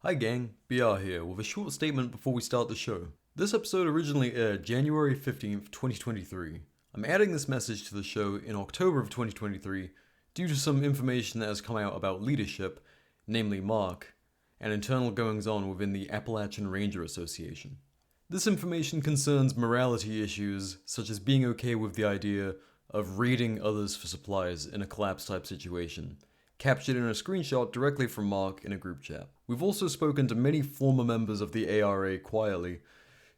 Hi gang, BR here with a short statement before we start the show. This episode originally aired January 15th, 2023. I'm adding this message to the show in October of 2023 due to some information that has come out about leadership, namely Mark, and internal goings-on within the Appalachian Ranger Association. This information concerns morality issues such as being okay with the idea of raiding others for supplies in a collapse-type situation, captured in a screenshot directly from Mark in a group chat. We've also spoken to many former members of the ARA quietly,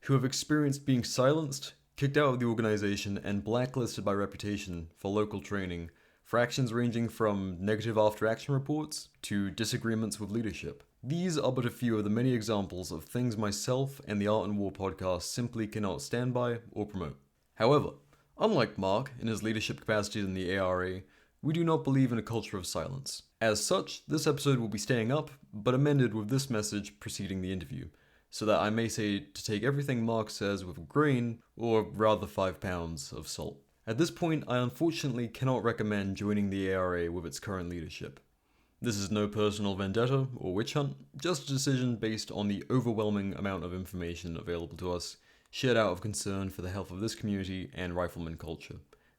who have experienced being silenced, kicked out of the organization, and blacklisted by reputation for local training, for actions ranging from negative after-action reports to disagreements with leadership. These are but a few of the many examples of things myself and the Art and War podcast simply cannot stand by or promote. However, unlike Mark in his leadership capacity in the ARA, we do not believe in a culture of silence. As such, this episode will be staying up, but amended with this message preceding the interview, so that I may say to take everything Mark says with a grain, or rather 5 pounds, of salt. At this point, I unfortunately cannot recommend joining the ARA with its current leadership. This is no personal vendetta or witch hunt, just a decision based on the overwhelming amount of information available to us, shared out of concern for the health of this community and rifleman culture,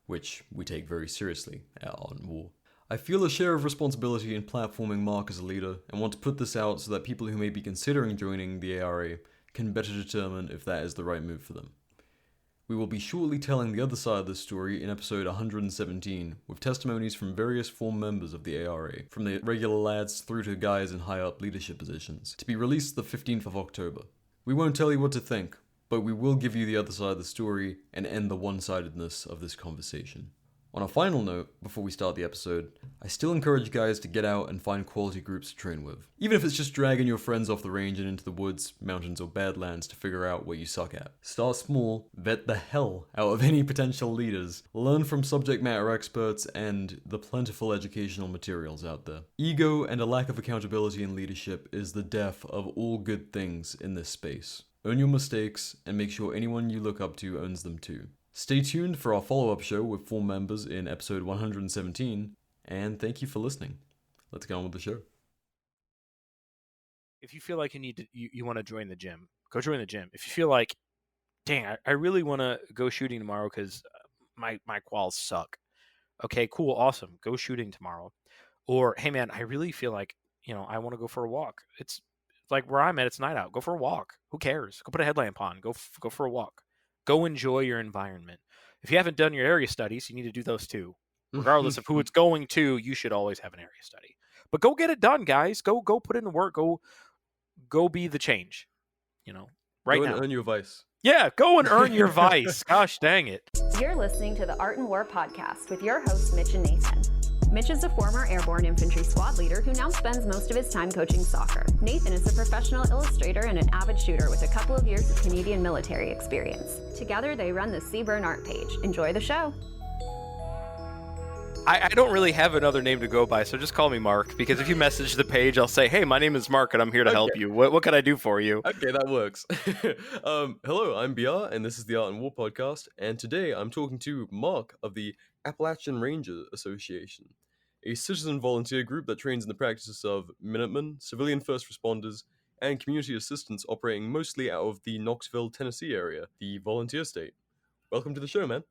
which we take very seriously at Art and War. I feel a share of responsibility in platforming Mark as a leader, and want to put this out so that people who may be considering joining the ARA can better determine if that is the right move for them. We will be shortly telling the other side of this story in episode 117, with testimonies from various former members of the ARA, from the regular lads through to guys in high-up leadership positions, to be released the 15th of October. We won't tell you what to think, but we will give you the other side of the story and end the one-sidedness of this conversation. On a final note, before we start the episode, I still encourage guys to get out and find quality groups to train with. Even if it's just dragging your friends off the range and into the woods, mountains, or badlands to figure out what you suck at. Start small, vet the hell out of any potential leaders, learn from subject matter experts and the plentiful educational materials out there. Ego and a lack of accountability in leadership is the death of all good things in this space. Own your mistakes and make sure anyone you look up to owns them too. Stay tuned for our follow-up show with 4 members in episode 117, and thank you for listening. Let's get on with the show. If you feel like you want to join the gym, go join the gym. If you feel like, dang, I really want to go shooting tomorrow because my quals suck. Okay, cool, awesome. Go shooting tomorrow. Or, hey man, I really feel like, I want to go for a walk. It's like where I'm at, it's night out. Go for a walk. Who cares? Go put a headlamp on. Go for a walk. Go enjoy your environment. If you haven't done your area studies, you need to do those too. Regardless of who it's going to, you should always have an area study. But go get it done, guys. Go put in the work. Go be the change. Right go now. And earn your vice. Yeah, go and earn your vice. Gosh dang it. You're listening to the Art and War podcast with your hosts, Mitch and Nathan. Mitch is a former airborne infantry squad leader who now spends most of his time coaching soccer. Nathan is a professional illustrator and an avid shooter with a couple of years of Canadian military experience. Together, they run the Seaburn art page. Enjoy the show. I don't really have another name to go by, so just call me Mark, because if you message the page, I'll say, hey, my name is Mark, and I'm here to help you. What can I do for you? Okay, that works. Hello, I'm BR, and this is the Art and War podcast, and today I'm talking to Mark of the Appalachian Ranger Association, a citizen volunteer group that trains in the practices of Minutemen, civilian first responders, and community assistance operating mostly out of the Knoxville, Tennessee area, the volunteer state. Welcome to the show, man.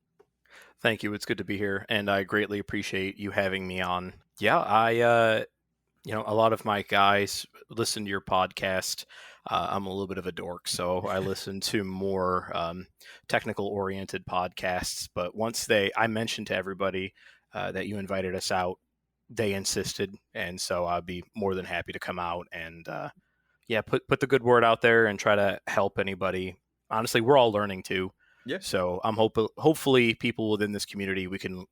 Thank you. It's good to be here, and I greatly appreciate you having me on. Yeah, a lot of my guys listen to your podcast. I'm a little bit of a dork, so I listen to more technical-oriented podcasts. But once I mentioned to everybody that you invited us out, they insisted, and so I'd be more than happy to come out and put the good word out there and try to help anybody. Honestly, we're all learning too. Yeah. So I'm hopefully people within this community, we can,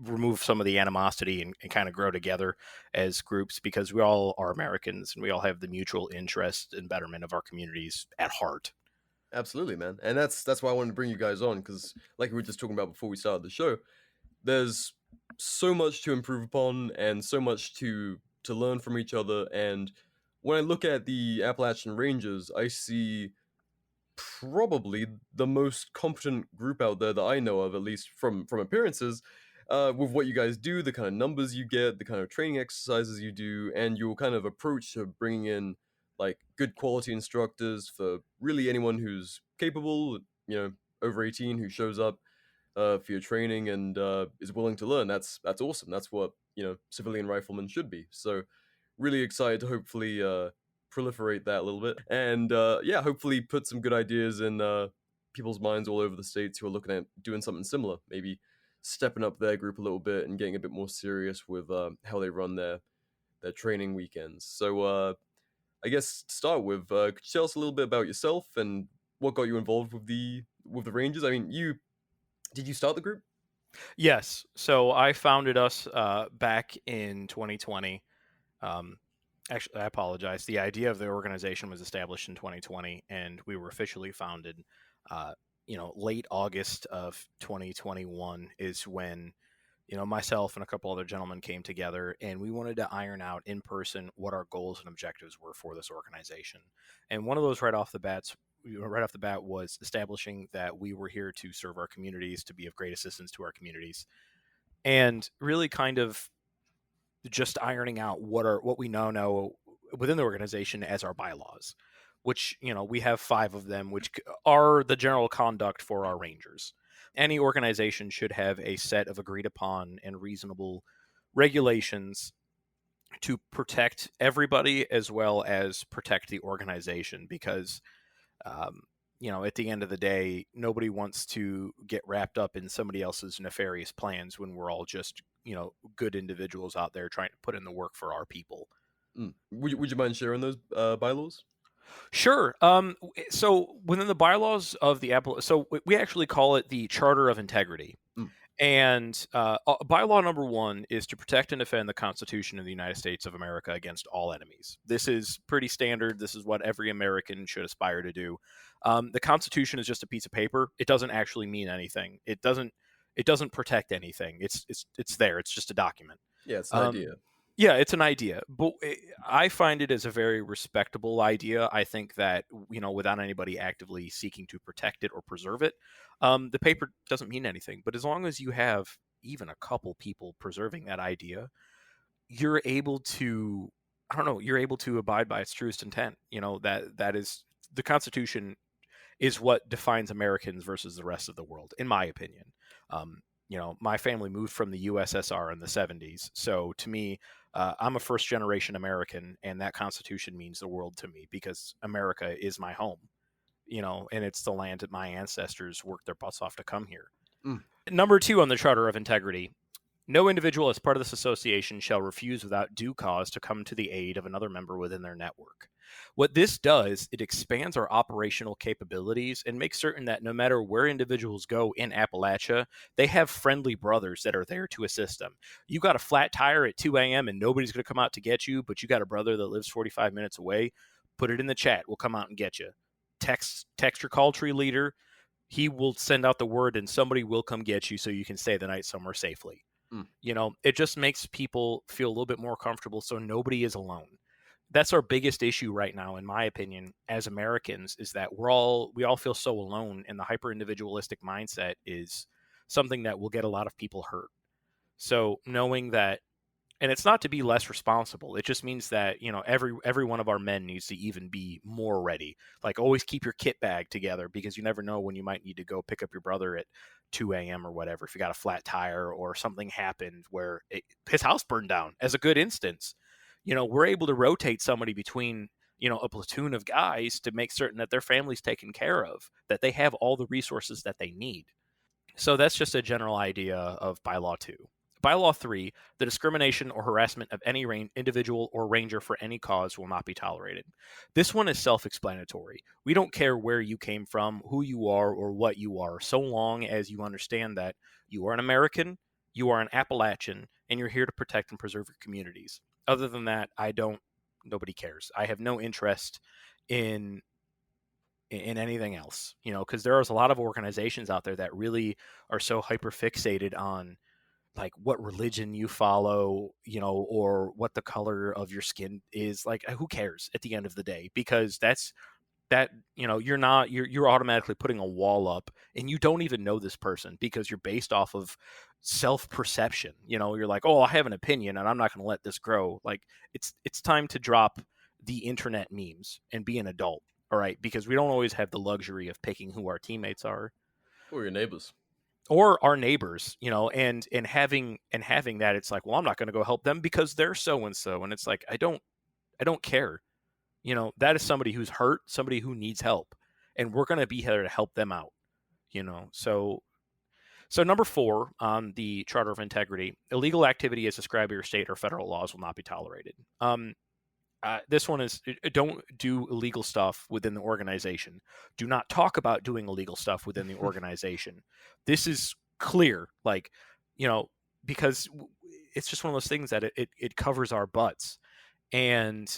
remove some of the animosity and kind of grow together as groups, because we all are Americans and we all have the mutual interest and betterment of our communities at heart. Absolutely, man. And that's why I wanted to bring you guys on, because like we were just talking about before we started the show, there's so much to improve upon and so much to learn from each other. And when I look at the Appalachian Rangers, I see probably the most competent group out there that I know of, at least from appearances. with what you guys do, the kind of numbers you get, the kind of training exercises you do, and your kind of approach to bringing in like good quality instructors for really anyone who's capable, over 18 who shows up for your training and is willing to learn. That's awesome. That's what civilian riflemen should be. So really excited to hopefully proliferate that a little bit, and hopefully put some good ideas in people's minds all over the states who are looking at doing something similar. Maybe stepping up their group a little bit and getting a bit more serious with how they run their training weekends. So I guess to start with, could you tell us a little bit about yourself and what got you involved with the Rangers? I mean, did you start the group? Yes. So I founded us back in 2020. Actually, I apologize. The idea of the organization was established in 2020, and we were officially founded, late August of 2021 is when, myself and a couple other gentlemen came together, and we wanted to iron out in person what our goals and objectives were for this organization. And one of those right off the bat was establishing that we were here to serve our communities, to be of great assistance to our communities, and really kind of just ironing out what we now know within the organization as our bylaws, which, we have 5 of them, which are the general conduct for our Rangers. Any organization should have a set of agreed upon and reasonable regulations to protect everybody as well as protect the organization, because at the end of the day, nobody wants to get wrapped up in somebody else's nefarious plans when we're all just, good individuals out there trying to put in the work for our people. Would you mind sharing those bylaws? Sure. So within the bylaws of the so we actually call it the Charter of Integrity. And bylaw number 1 is to protect and defend the Constitution of the United States of America against all enemies. This is pretty standard. This is what every American should aspire to do. The Constitution is just a piece of paper. It doesn't actually mean anything. It doesn't protect anything. It's there. It's just a document. Yeah, it's an idea. Yeah, it's an idea, but I find it as a very respectable idea. I think that, without anybody actively seeking to protect it or preserve it, the paper doesn't mean anything. But as long as you have even a couple people preserving that idea, you're able to, you're able to abide by its truest intent. That is, the Constitution is what defines Americans versus the rest of the world, in my opinion. My family moved from the USSR in the 70s. So to me, I'm a first generation American, and that Constitution means the world to me because America is my home, and it's the land that my ancestors worked their butts off to come here. Number 2 on the Charter of Integrity: no individual as part of this association shall refuse without due cause to come to the aid of another member within their network. What this does, it expands our operational capabilities and makes certain that no matter where individuals go in Appalachia, they have friendly brothers that are there to assist them. You got a flat tire at 2 a.m. and nobody's going to come out to get you, but you got a brother that lives 45 minutes away, put it in the chat. We'll come out and get you. Text your call tree leader. He will send out the word and somebody will come get you so you can stay the night somewhere safely. It just makes people feel a little bit more comfortable so nobody is alone. That's our biggest issue right now, in my opinion, as Americans, is that we all feel so alone, and the hyper-individualistic mindset is something that will get a lot of people hurt. So knowing that, and it's not to be less responsible, it just means that, every one of our men needs to even be more ready. Like, always keep your kit bag together, because you never know when you might need to go pick up your brother at 2 a.m. or whatever, if you got a flat tire or something happened where his house burned down, as a good instance. We're able to rotate somebody between, a platoon of guys to make certain that their family's taken care of, that they have all the resources that they need. So that's just a general idea of Bylaw 2. Bylaw 3, the discrimination or harassment of any individual or ranger for any cause will not be tolerated. This one is self-explanatory. We don't care where you came from, who you are, or what you are, so long as you understand that you are an American, you are an Appalachian, and you're here to protect and preserve your communities. Other than that, nobody cares. I have no interest in anything else, because there's a lot of organizations out there that really are so hyper fixated on like what religion you follow, or what the color of your skin is. Like, who cares at the end of the day? Because that's that, you're automatically putting a wall up, and you don't even know this person because you're based off of self-perception. You're like, oh, I have an opinion and I'm not going to let this grow. Like, it's time to drop the internet memes and be an adult. All right. Because we don't always have the luxury of picking who our teammates are Or your neighbors. or our neighbors, and having that, it's like, well, I'm not going to go help them because they're so-and-so. And it's like, I don't care. That is somebody who's hurt, somebody who needs help, and we're going to be here to help them out. So number 4 on the Charter of Integrity: illegal activity as described by your state or federal laws will not be tolerated. This one is, don't do illegal stuff within the organization. Do not talk about doing illegal stuff within the organization. This is clear, because it's just one of those things that it covers our butts. And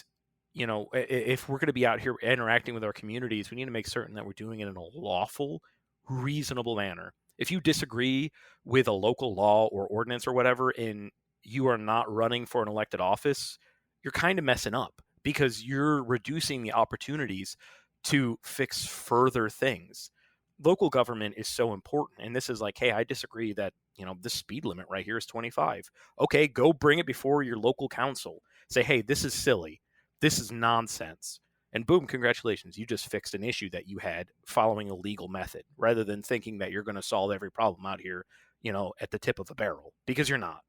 if we're going to be out here interacting with our communities, we need to make certain that we're doing it in a lawful, reasonable manner. If you disagree with a local law or ordinance or whatever, and you are not running for an elected office, you're kind of messing up, because you're reducing the opportunities to fix further things. Local government is so important. And this is like, hey, I disagree that, the speed limit right here is 25. Okay, go bring it before your local council. Say, hey, this is silly. This is nonsense. And boom, congratulations. You just fixed an issue that you had following a legal method, rather than thinking that you're going to solve every problem out here, at the tip of a barrel, because you're not.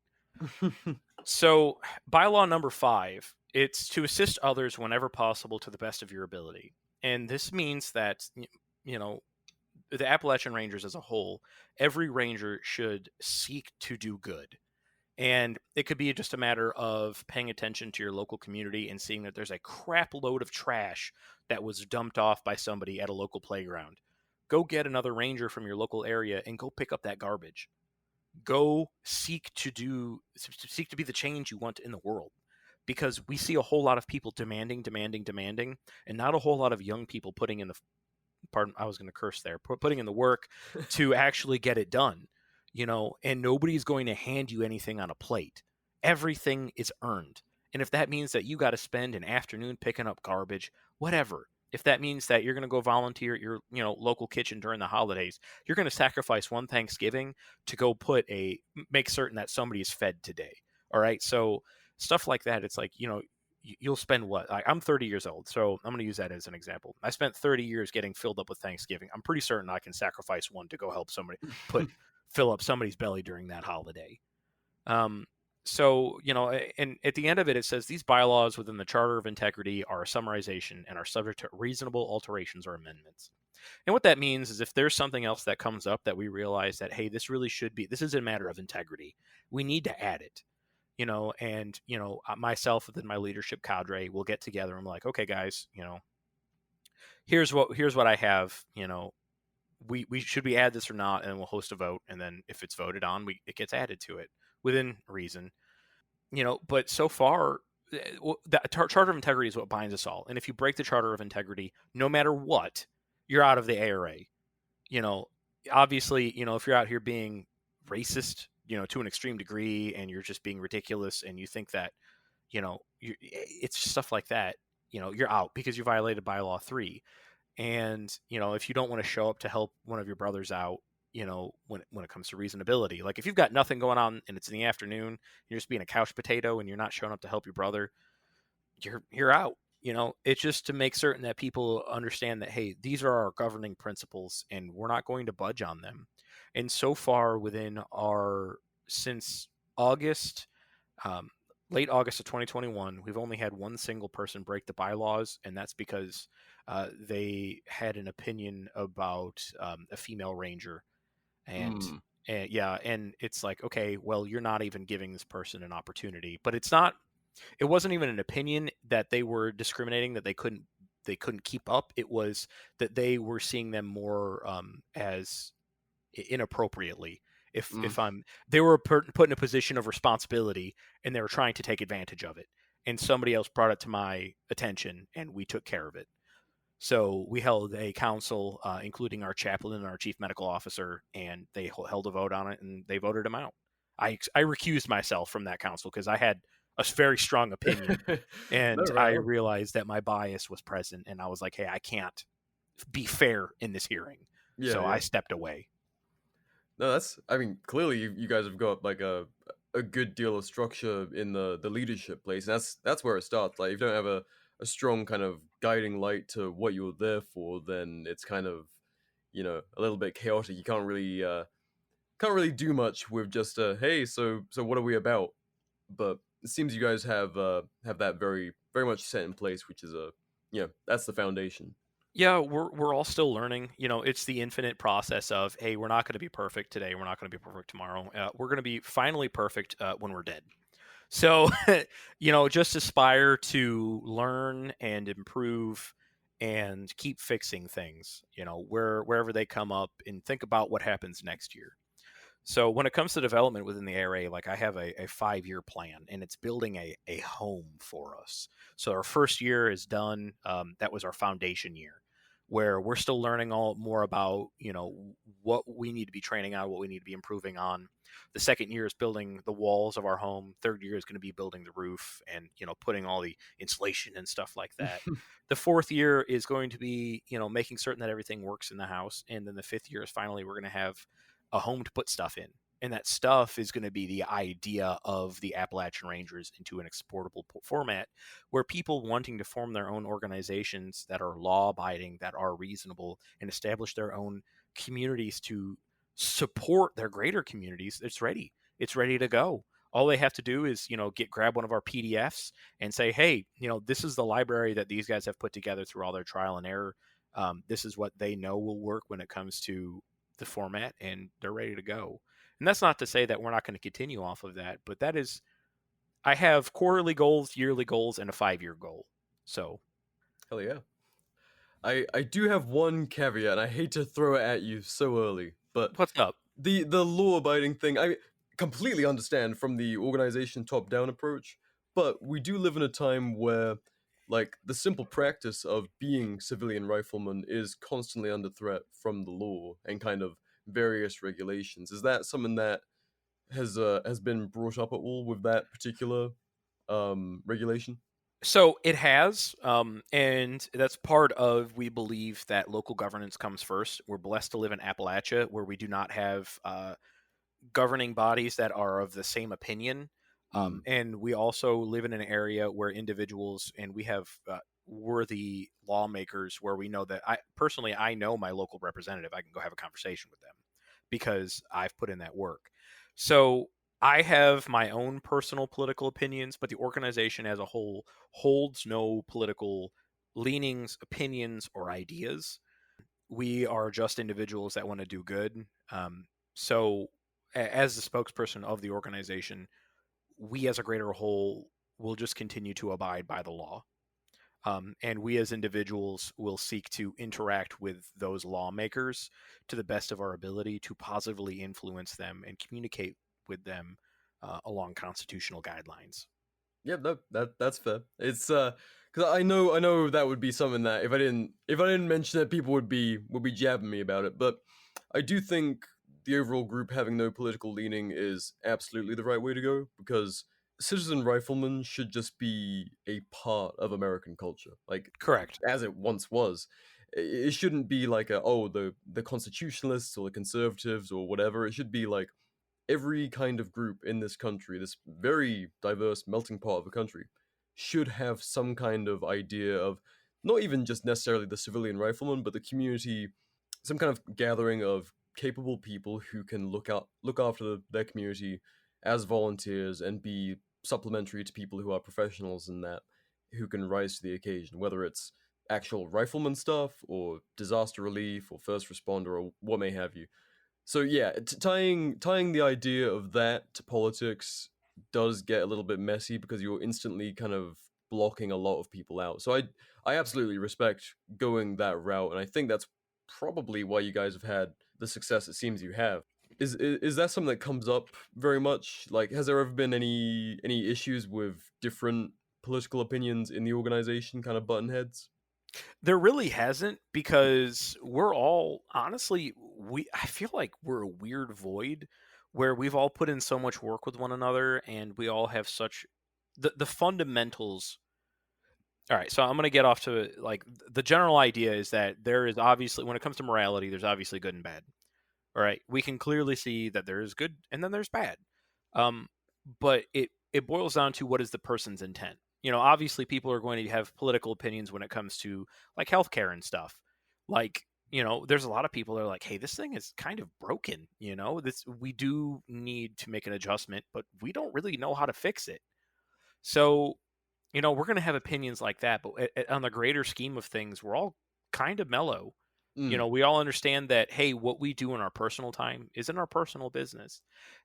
So bylaw number 5, it's to assist others whenever possible to the best of your ability. And this means that, the Appalachian Rangers as a whole, every ranger should seek to do good. And it could be just a matter of paying attention to your local community and seeing that there's a crap load of trash that was dumped off by somebody at a local playground. Go get another ranger from your local area and go pick up that garbage. Go seek to be the change you want in the world, because we see a whole lot of people demanding, and not a whole lot of young people putting in the putting in the work to actually get it done. And nobody's going to hand you anything on a plate. Everything is earned. And if that means that you got to spend an afternoon picking up garbage, whatever. If that means that you're going to go volunteer at your, local kitchen during the holidays, you're going to sacrifice one Thanksgiving to go make certain that somebody is fed today. All right. So stuff like that. It's like, you'll spend what? I'm 30 years old, so I'm going to use that as an example. I spent 30 years getting filled up with Thanksgiving. I'm pretty certain I can sacrifice one to go help somebody fill up somebody's belly during that holiday. So, and at the end of it, it says these bylaws within the Charter of Integrity are a summarization and are subject to reasonable alterations or amendments. And what that means is, if there's something else that comes up that we realize that, hey, this is a matter of integrity, we need to add it. And myself within my leadership cadre will get together and be like, okay, guys, here's what I have, we should we add this or not, and we'll host a vote, and then if it's voted on, it gets added to it within reason. But so far, the Charter of Integrity is what binds us all. And if you break the Charter of Integrity, no matter what, you're out of the ARA. Obviously, if you're out here being racist, to an extreme degree, and you're just being ridiculous, and you think that, it's stuff like that, you're out because you violated bylaw 3. And, if you don't want to show up to help one of your brothers out, when it comes to reasonability, like if you've got nothing going on and it's in the afternoon, you're just being a couch potato and you're not showing up to help your brother, you're out. It's just to make certain that people understand that, hey, these are our governing principles and we're not going to budge on them. And so far since August, late August of 2021, we've only had one single person break the bylaws, and that's because they had an opinion about a female ranger. And it's like, okay, well, you're not even giving this person an opportunity. But it wasn't even an opinion that they were discriminating, that they couldn't keep up. It was that they were seeing them more as inappropriately. They were put in a position of responsibility, and they were trying to take advantage of it, and somebody else brought it to my attention, and we took care of it. So we held a council, including our chaplain and our chief medical officer, and they held a vote on it, and they voted him out. I recused myself from that council because I had a very strong opinion, and I realized that my bias was present, and I was like, hey, I can't be fair in this hearing. Yeah, So yeah. I stepped away. No, I mean, clearly you guys have got like a good deal of structure in the leadership place. And that's where it starts. Like, if you don't have a strong kind of guiding light to what you're there for, then it's kind of, a little bit chaotic. You can't really do much with just hey, so what are we about? But it seems you guys have that very very much set in place, which is that's the foundation. Yeah, we're all still learning. It's the infinite process of, hey, we're not going to be perfect today. We're not going to be perfect tomorrow. We're going to be finally perfect when we're dead. So, just aspire to learn and improve and keep fixing things, wherever they come up, and think about what happens next year. So when it comes to development within the ARA, like I have a 5-year plan, and it's building a home for us. So our first year is done. That was our foundation year, where we're still learning all more about, what we need to be training on, what we need to be improving on. The second year is building the walls of our home. Third year is going to be building the roof and, putting all the insulation and stuff like that. The fourth year is going to be, making certain that everything works in the house. And then the fifth year is finally we're going to have a home to put stuff in. And that stuff is going to be the idea of the Appalachian Rangers into an exportable format, where people wanting to form their own organizations that are law-abiding, that are reasonable, and establish their own communities to support their greater communities, it's ready. It's ready to go. All they have to do is, grab one of our PDFs and say, hey, this is the library that these guys have put together through all their trial and error. This is what they know will work when it comes to the format, and they're ready to go. And that's not to say that we're not going to continue off of that, but I have quarterly goals, yearly goals, and a 5-year goal. So Hell yeah. I do have one caveat, and I hate to throw it at you so early, but what's up? The law abiding thing, I completely understand from the organization top down approach, but we do live in a time where, like, the simple practice of being civilian rifleman is constantly under threat from the law and kind of various regulations. Is that something that has been brought up at all with that particular regulation? So it has, and that's part of, we believe that local governance comes first. We're blessed to live in Appalachia, where we do not have governing bodies that are of the same opinion. And we also live in an area where individuals, and we have worthy lawmakers, where we know that I know my local representative. I can go have a conversation with them because I've put in that work. So I have my own personal political opinions, but the organization as a whole holds no political leanings, opinions, or ideas. We are just individuals that want to do good. So as the spokesperson of the organization, we as a greater whole will just continue to abide by the law. And we as individuals will seek to interact with those lawmakers to the best of our ability to positively influence them and communicate with them along constitutional guidelines. Yeah, no, that's fair. It's because I know that would be something that if I didn't mention it, people would be jabbing me about it. But I do think the overall group having no political leaning is absolutely the right way to go, because citizen riflemen should just be a part of American culture, like Correct. as it once was. It shouldn't be like the constitutionalists or the conservatives or whatever. It should be like every kind of group in this country, this very diverse melting pot of a country, should have some kind of idea of not even just necessarily the civilian rifleman, but the community, some kind of gathering of capable people who can look after their community as volunteers and be supplementary to people who are professionals in that, who can rise to the occasion, whether it's actual rifleman stuff or disaster relief or first responder or what may have you. So yeah, tying the idea of that to politics does get a little bit messy, because you're instantly kind of blocking a lot of people out. So I absolutely respect going that route, and I think that's probably why you guys have had the success it seems you have. Is that something that comes up very much? Like, has there ever been any issues with different political opinions in the organization, kind of button heads? There really hasn't, because we're all, honestly, I feel like we're a weird void where we've all put in so much work with one another, and we all have such the fundamentals. All right, so I'm going to get off to like the general idea is that there is obviously, when it comes to morality, there's obviously good and bad. All right, we can clearly see that there is good and then there's bad. But it boils down to what is the person's intent. Obviously people are going to have political opinions when it comes to like healthcare and stuff. Like, there's a lot of people that are like, hey, this thing is kind of broken. We do need to make an adjustment, but we don't really know how to fix it. So, we're going to have opinions like that, but on the greater scheme of things, we're all kind of mellow. We all understand that, hey, what we do in our personal time isn't our personal business.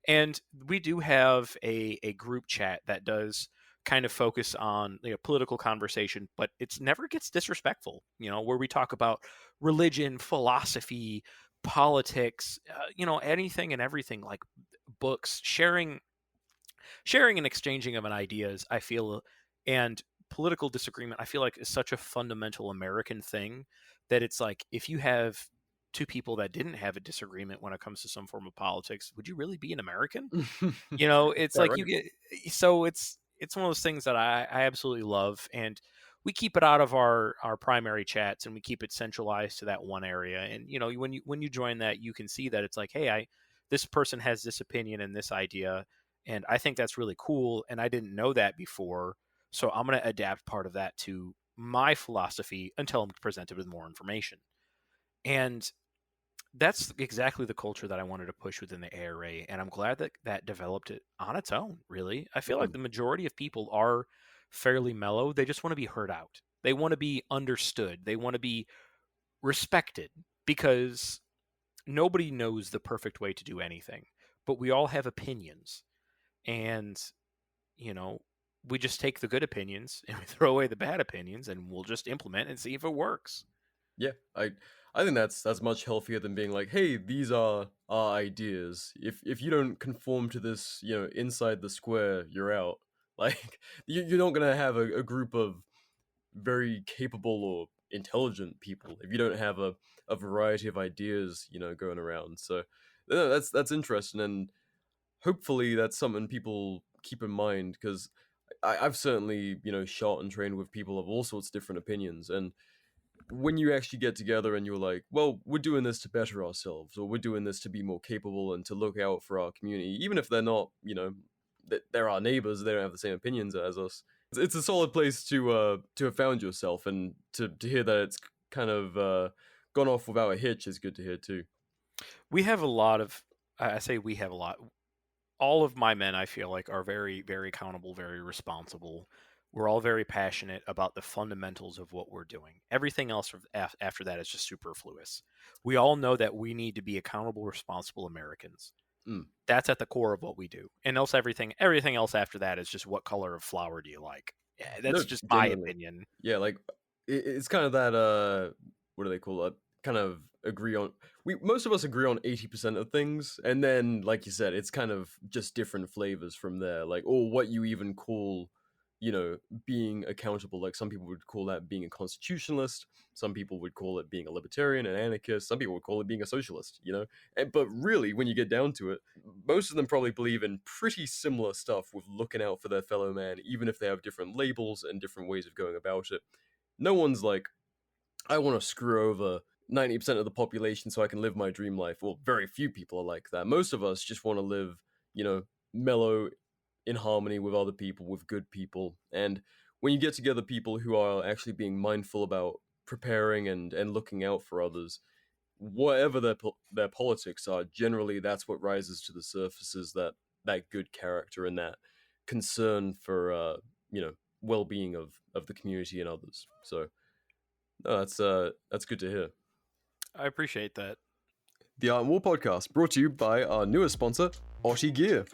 And we do have a group chat that does kind of focus on political conversation, but it never gets disrespectful, where we talk about religion, philosophy, politics, anything and everything, like books, sharing and exchanging of ideas, I feel, and political disagreement, I feel like is such a fundamental American thing that it's like, if you have two people that didn't have a disagreement when it comes to some form of politics, would you really be an American? It's Yeah, like right. you get, so it's one of those things that I absolutely love. And we keep it out of our primary chats and we keep it centralized to that one area. And, when you join that, you can see that it's like, hey, this person has this opinion and this idea, and I think that's really cool. And I didn't know that before. So I'm going to adapt part of that to my philosophy until I'm presented with more information. And that's exactly the culture that I wanted to push within the ARA. And I'm glad that developed it on its own, really. I feel like the majority of people are fairly mellow. They just want to be heard out. They want to be understood. They want to be respected, because nobody knows the perfect way to do anything, but we all have opinions. And, we just take the good opinions and we throw away the bad opinions, and we'll just implement and see if it works. Yeah, I think that's much healthier than being like, hey, these are our ideas. If you don't conform to this, inside the square, you're out. Like, you're not gonna have a group of very capable or intelligent people if you don't have a variety of ideas, going around. So that's interesting, and hopefully that's something people keep in mind, because I've certainly, shot and trained with people of all sorts of different opinions, and when you actually get together and you're like, well, we're doing this to better ourselves, or we're doing this to be more capable and to look out for our community, even if they're not, they're our neighbors, they don't have the same opinions as us. It's a solid place to have found yourself, and to hear that it's kind of gone off without a hitch is good to hear too. We have a lot of, I say we have a lot. All of my men, I feel like, are very, very accountable, very responsible. We're all very passionate about the fundamentals of what we're doing. Everything else after that is just superfluous. We all know that we need to be accountable, responsible Americans. That's at the core of what we do. And else everything else after that is just, what color of flower do you like? Yeah, that's just my opinion. Yeah, like it's kind of that what do they call it? Kind of agree on. Most of us agree on 80% of things, and then, like you said, it's kind of just different flavors from there. Like, or what you even call, being accountable. Like, some people would call that being a constitutionalist. Some people would call it being a libertarian, an anarchist. Some people would call it being a socialist. But really, when you get down to it, most of them probably believe in pretty similar stuff with looking out for their fellow man, even if they have different labels and different ways of going about it. No one's like, I want to screw over 90% of the population so I can live my dream life. Well, very few people are like that. Most of us just want to live, mellow, in harmony with other people, with good people. And when you get together people who are actually being mindful about preparing and looking out for others, whatever their politics are, generally that's what rises to the surface, is that good character and that concern for, well-being of the community and others. So no, that's good to hear. I appreciate that. The Art and War podcast, brought to you by our newest sponsor, Otti Gear.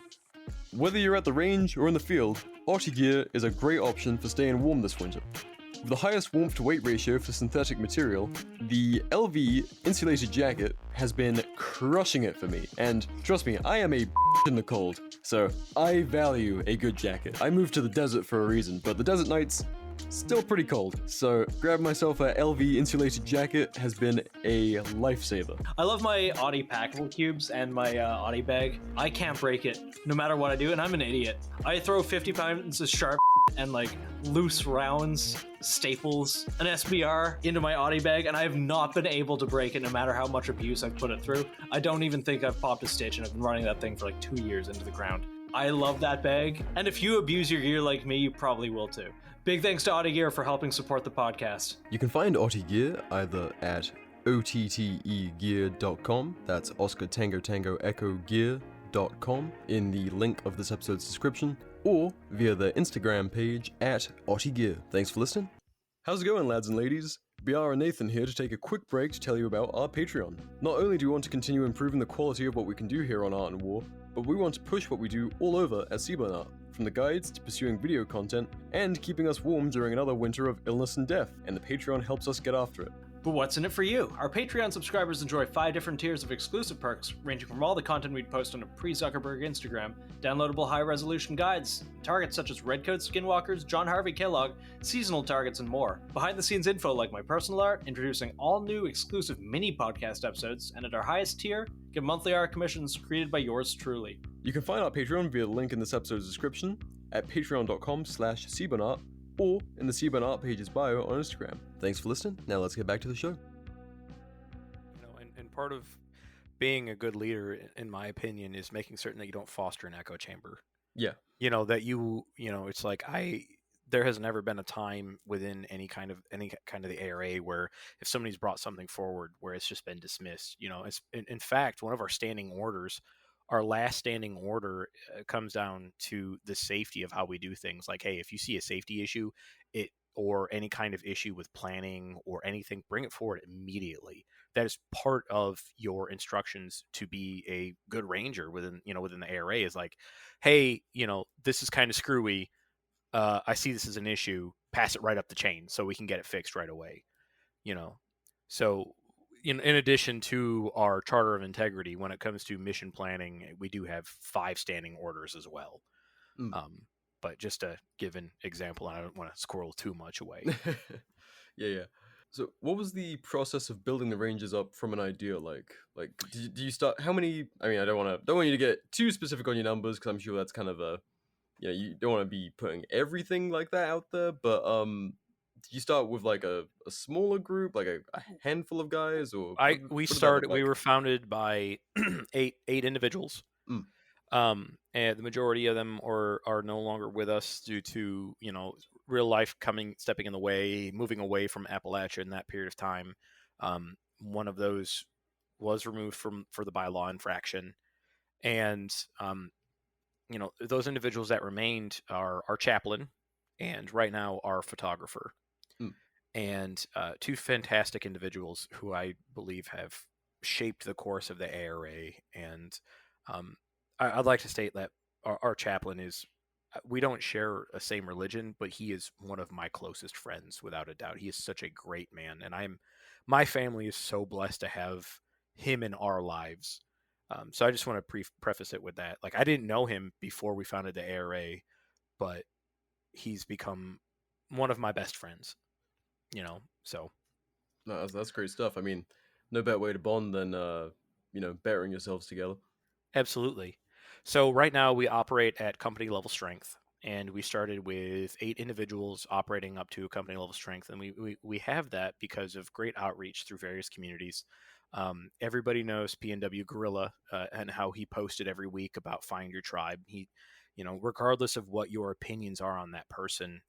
Whether you're at the range or in the field, Otti Gear is a great option for staying warm this winter. With the highest warmth to weight ratio for synthetic material, the LV insulated jacket has been crushing it for me. And trust me, I am a in the cold, so I value a good jacket. I moved to the desert for a reason, but the desert nights, still pretty cold. So grabbing myself a LV insulated jacket has been a lifesaver. I love my Audi packable cubes and my Audi bag. I can't break it no matter what I do, and I'm an idiot. I throw 50 pounds of sharp and like loose rounds, staples, an SBR into my Audi bag, and I have not been able to break it no matter how much abuse I've put it through. I don't even think I've popped a stitch, and I've been running that thing for like 2 years into the ground. I love that bag, and if you abuse your gear like me, you probably will too. Big thanks to Audi Gear for helping support the podcast. You can find Otti Gear either at ottegear.com, that's Oscar Tango Tango Echo Gear.com, in the link of this episode's description, or via their Instagram page at Otti Gear. Thanks for listening. How's it going, lads and ladies? BR and Nathan here to take a quick break to tell you about our Patreon. Not only do we want to continue improving the quality of what we can do here on Art and War, but we want to push what we do all over at Seaburn Art, from the guides to pursuing video content and keeping us warm during another winter of illness and death, and the Patreon helps us get after it. But what's in it for you? Our Patreon subscribers enjoy 5 different tiers of exclusive perks, ranging from all the content we'd post on a pre-Zuckerberg Instagram, downloadable high-resolution guides, targets such as Redcoat Skinwalkers, John Harvey Kellogg, seasonal targets, and more. Behind-the-scenes info like my personal art, introducing all new exclusive mini-podcast episodes, and at our highest tier, get monthly art commissions created by yours truly. You can find our Patreon via the link in this episode's description at patreon.com/SeaburnArt, or in the Seaburn Art page's bio on Instagram. Thanks for listening. Now let's get back to the show. And part of being a good leader, in my opinion, is making certain that you don't foster an echo chamber. Yeah. That it's like there has never been a time within any kind of the ARA where if somebody's brought something forward where it's just been dismissed. It's in fact one of our standing orders. Our last standing order comes down to the safety of how we do things. Like, hey, if you see a safety issue, or any kind of issue with planning or anything, bring it forward immediately. That is part of your instructions to be a good ranger within the ARA. Is like, hey, this is kind of screwy. I see this as an issue. Pass it right up the chain so we can get it fixed right away. So. In addition to our Charter of Integrity, when it comes to mission planning, we do have 5 standing orders as well. But just to give an example, and I don't want to squirrel too much away. Yeah. So what was the process of building the Rangers up from an idea? Like do you start, how many, I mean, I don't want you to get too specific on your numbers, because I'm sure that's kind of you don't want to be putting everything like that out there, but you start with like a smaller group, like a handful of guys, or we were founded by 8 individuals. And the majority of them are no longer with us due to real life stepping in the way, moving away from Appalachia in that period of time. One of those was removed for the bylaw infraction, and those individuals that remained are our chaplain and right now our photographer. And 2 fantastic individuals who I believe have shaped the course of the ARA. And I'd like to state that our chaplain we don't share a same religion, but he is one of my closest friends, without a doubt. He is such a great man, and my family is so blessed to have him in our lives. So I just want to preface it with that. Like, I didn't know him before we founded the ARA, but he's become one of my best friends. So. No, that's great stuff. I mean, no better way to bond than bettering yourselves together. Absolutely. So right now we operate at company level strength, and we started with 8 individuals operating up to company level strength, and we have that because of great outreach through various communities. Everybody knows PNW Gorilla and how he posted every week about find your tribe. He, regardless of what your opinions are on that person,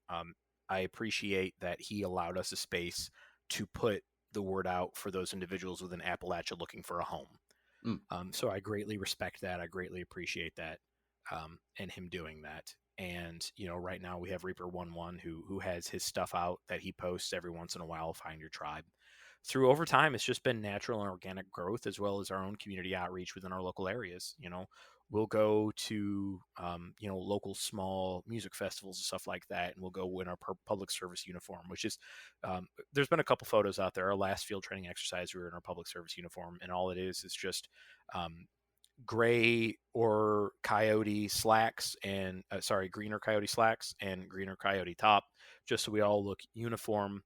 I appreciate that he allowed us a space to put the word out for those individuals within Appalachia looking for a home. So I greatly respect that. I greatly appreciate that, and him doing that. And, right now we have Reaper 11 who has his stuff out that he posts every once in a while, find your tribe. Through over time, it's just been natural and organic growth, as well as our own community outreach within our local areas. We'll go to, local small music festivals and stuff like that, and we'll go in our public service uniform, which is, there's been a couple photos out there. Our last field training exercise, we were in our public service uniform, and all it is just gray or coyote slacks and, greener coyote slacks and greener coyote top, just so we all look uniform.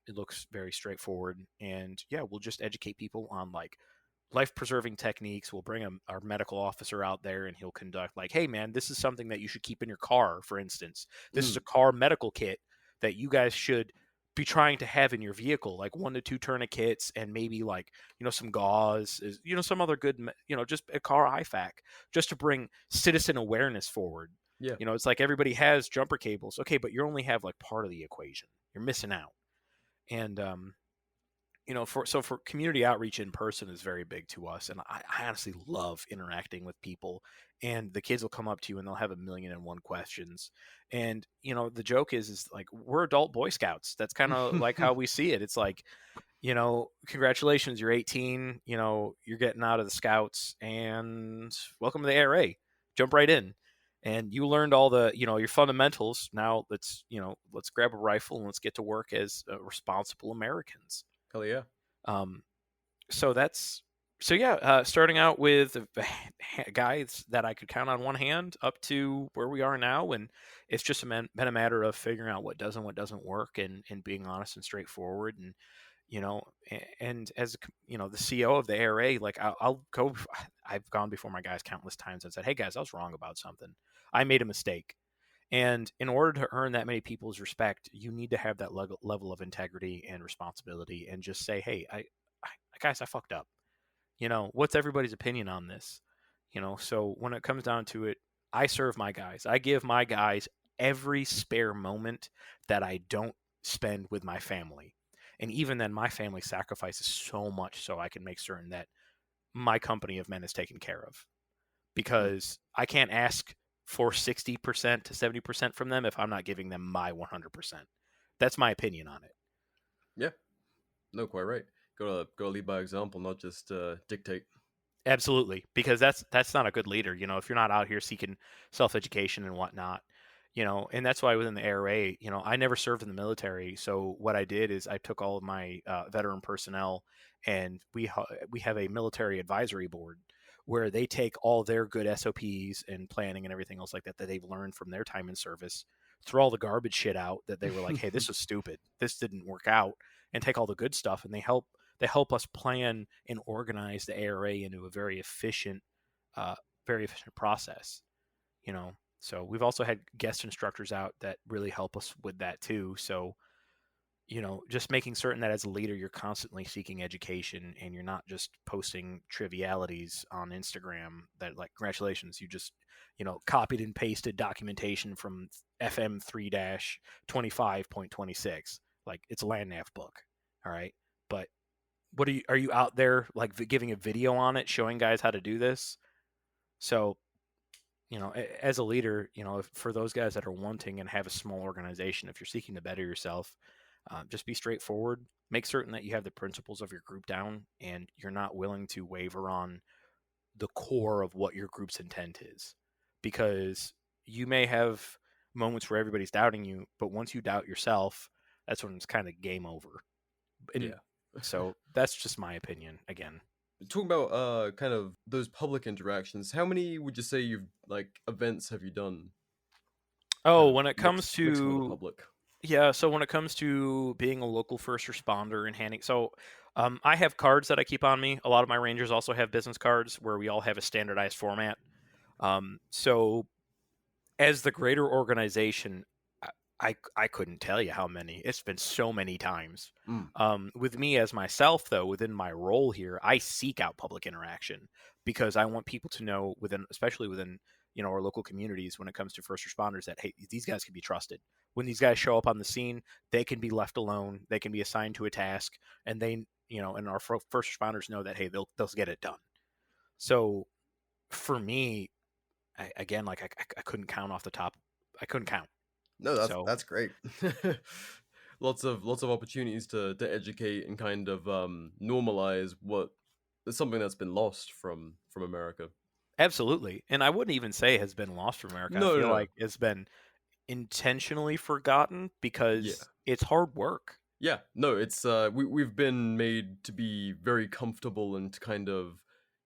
It looks very straightforward, and yeah, we'll just educate people on like life preserving techniques. We'll bring our medical officer out there, and he'll conduct like, hey man, this is something that you should keep in your car, for instance. This is a car medical kit that you guys should be trying to have in your vehicle, like 1 to 2 tourniquets, and maybe like, some gauze, some other good, just a car IFAC, just to bring citizen awareness forward. Yeah. It's like everybody has jumper cables. Okay, but you only have like part of the equation. You're missing out. And for community outreach in person is very big to us, and I honestly love interacting with people. And the kids will come up to you and they'll have 1,000,001 questions. And the joke is like, we're adult Boy Scouts. That's kind of like how we see it. It's like, congratulations, you're 18. You're getting out of the Scouts, and welcome to the ARA. Jump right in. And you learned all the, your fundamentals. Now let's grab a rifle and let's get to work as responsible Americans. Hell yeah. Starting out with guys that I could count on one hand up to where we are now. And it's just been a matter of figuring out what does and what doesn't work, and being honest and straightforward. And, and as, the CEO of the ARA, like I've gone before my guys countless times and said, hey guys, I was wrong about something. I made a mistake. And in order to earn that many people's respect, you need to have that level of integrity and responsibility, and just say, hey, guys, I fucked up. What's everybody's opinion on this? So when it comes down to it, I serve my guys. I give my guys every spare moment that I don't spend with my family. And even then, my family sacrifices so much so I can make certain that my company of men is taken care of. Because I can't ask for 60% to 70% from them if I'm not giving them my 100%. That's my opinion on it. Yeah. No, quite right. Gotta lead by example, not just dictate. Absolutely, because that's not a good leader. If you're not out here seeking self-education and whatnot, and that's why within the ARA, I never served in the military. So what I did is I took all of my veteran personnel, and we have a military advisory board where they take all their good SOPs and planning and everything else like that they've learned from their time in service, throw all the garbage shit out that they were like, hey, this was stupid, this didn't work out, and take all the good stuff, and they help us plan and organize the ARA into a very efficient process. So we've also had guest instructors out that really help us with that too. So just making certain that as a leader, you're constantly seeking education, and you're not just posting trivialities on Instagram that, like, congratulations, you just, copied and pasted documentation from FM 3-25.26. Like, it's a land nav book. All right. But are you out there like giving a video on it, showing guys how to do this? So, as a leader, for those guys that are wanting and have a small organization, if you're seeking to better yourself, just be straightforward. Make certain that you have the principles of your group down, and you're not willing to waver on the core of what your group's intent is. Because you may have moments where everybody's doubting you, but once you doubt yourself, that's when it's kind of game over. And yeah. So that's just my opinion again. Talking about kind of those public interactions, how many would you say events have you done? Oh, when it comes mixing with the to public. Yeah, so when it comes to being a local first responder and handing, I have cards that I keep on me. A lot of my Rangers also have business cards where we all have a standardized format. So as the greater organization, I couldn't tell you how many. It's been so many times. With me as myself, though, within my role here, I seek out public interaction because I want people to know, especially within our local communities, when it comes to first responders, that hey, these guys can be trusted. When these guys show up on the scene, they can be left alone. They can be assigned to a task, and and our first responders know that hey, they'll get it done. So for me, I couldn't count off the top. I couldn't count. No, that's great. lots of opportunities to educate and kind of normalize what is something that's been lost from America. Absolutely, and I wouldn't even say it has been lost from America. I feel like it's been intentionally forgotten because it's hard work. Yeah, no, it's we've been made to be very comfortable and to kind of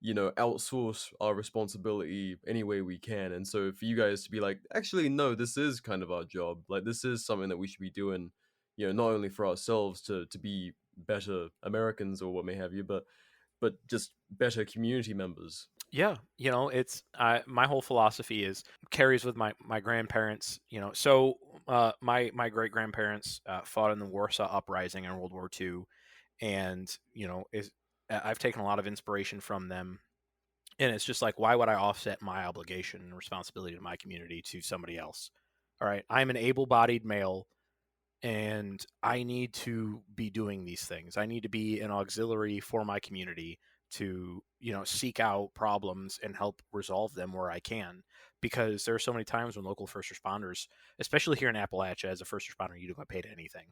outsource our responsibility any way we can. And so for you guys to be like, actually, no, this is kind of our job. Like, this is something that we should be doing, not only for ourselves to be better Americans or what may have you, but but just better community members. Yeah, it's my whole philosophy is carries with my grandparents. So my great grandparents fought in the Warsaw Uprising in World War II, and I've taken a lot of inspiration from them. And it's just like, why would I offset my obligation and responsibility to my community to somebody else? All right, I'm an able-bodied male, and I need to be doing these things. I need to be an auxiliary for my community to, seek out problems and help resolve them where I can. Because there are so many times when local first responders, especially here in Appalachia, as a first responder, you don't get paid anything.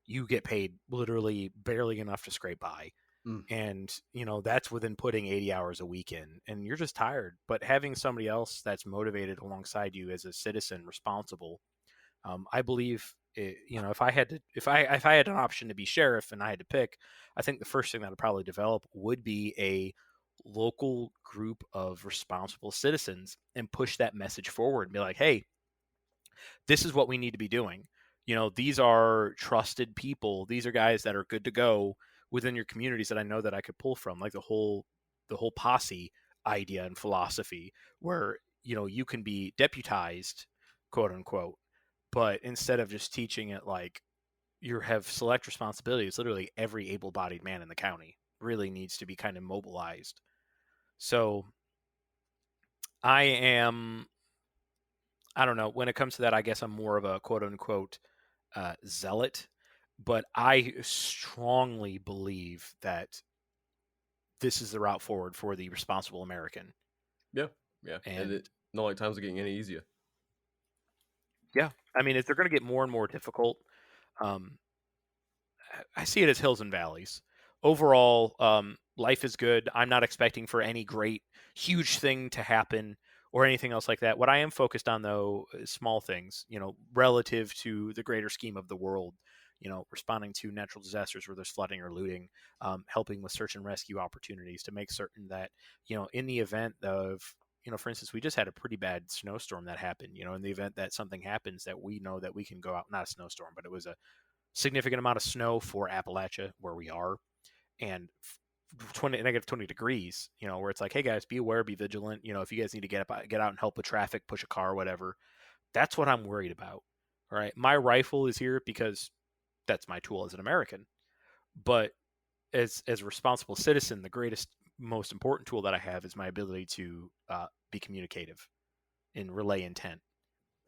You get paid literally barely enough to scrape by. Mm. And, that's within putting 80 hours a week in, and you're just tired. But having somebody else that's motivated alongside you as a citizen responsible, I believe, if I had an option to be sheriff and I had to pick, I think the first thing that I'd probably develop would be a local group of responsible citizens and push that message forward and be like, hey, this is what we need to be doing. These are trusted people. These are guys that are good to go within your communities that I know that I could pull from, like the whole posse idea and philosophy, where you can be deputized, quote unquote, but instead of just teaching it like you have select responsibilities, literally every able-bodied man in the county really needs to be kind of mobilized. So I don't know, when it comes to that, I guess I'm more of a quote unquote zealot, but I strongly believe that this is the route forward for the responsible American. Yeah. And not like times are getting any easier. Yeah, I mean, if they're going to get more and more difficult, I see it as hills and valleys. Overall, life is good. I'm not expecting for any great, huge thing to happen or anything else like that. What I am focused on, though, is small things, relative to the greater scheme of the world. Responding to natural disasters where there's flooding or looting, helping with search and rescue opportunities to make certain that, in the event of, for instance, we just had a pretty bad snowstorm that happened, in the event that something happens that we know that we can go out, not a snowstorm, but it was a significant amount of snow for Appalachia where we are, and negative 20 degrees, where it's like, hey guys, be aware, be vigilant. If you guys need to get out and help with traffic, push a car or whatever, that's what I'm worried about. All right. My rifle is here because that's my tool as an American, but as a responsible citizen, the greatest, most important tool that I have is my ability to be communicative and relay intent.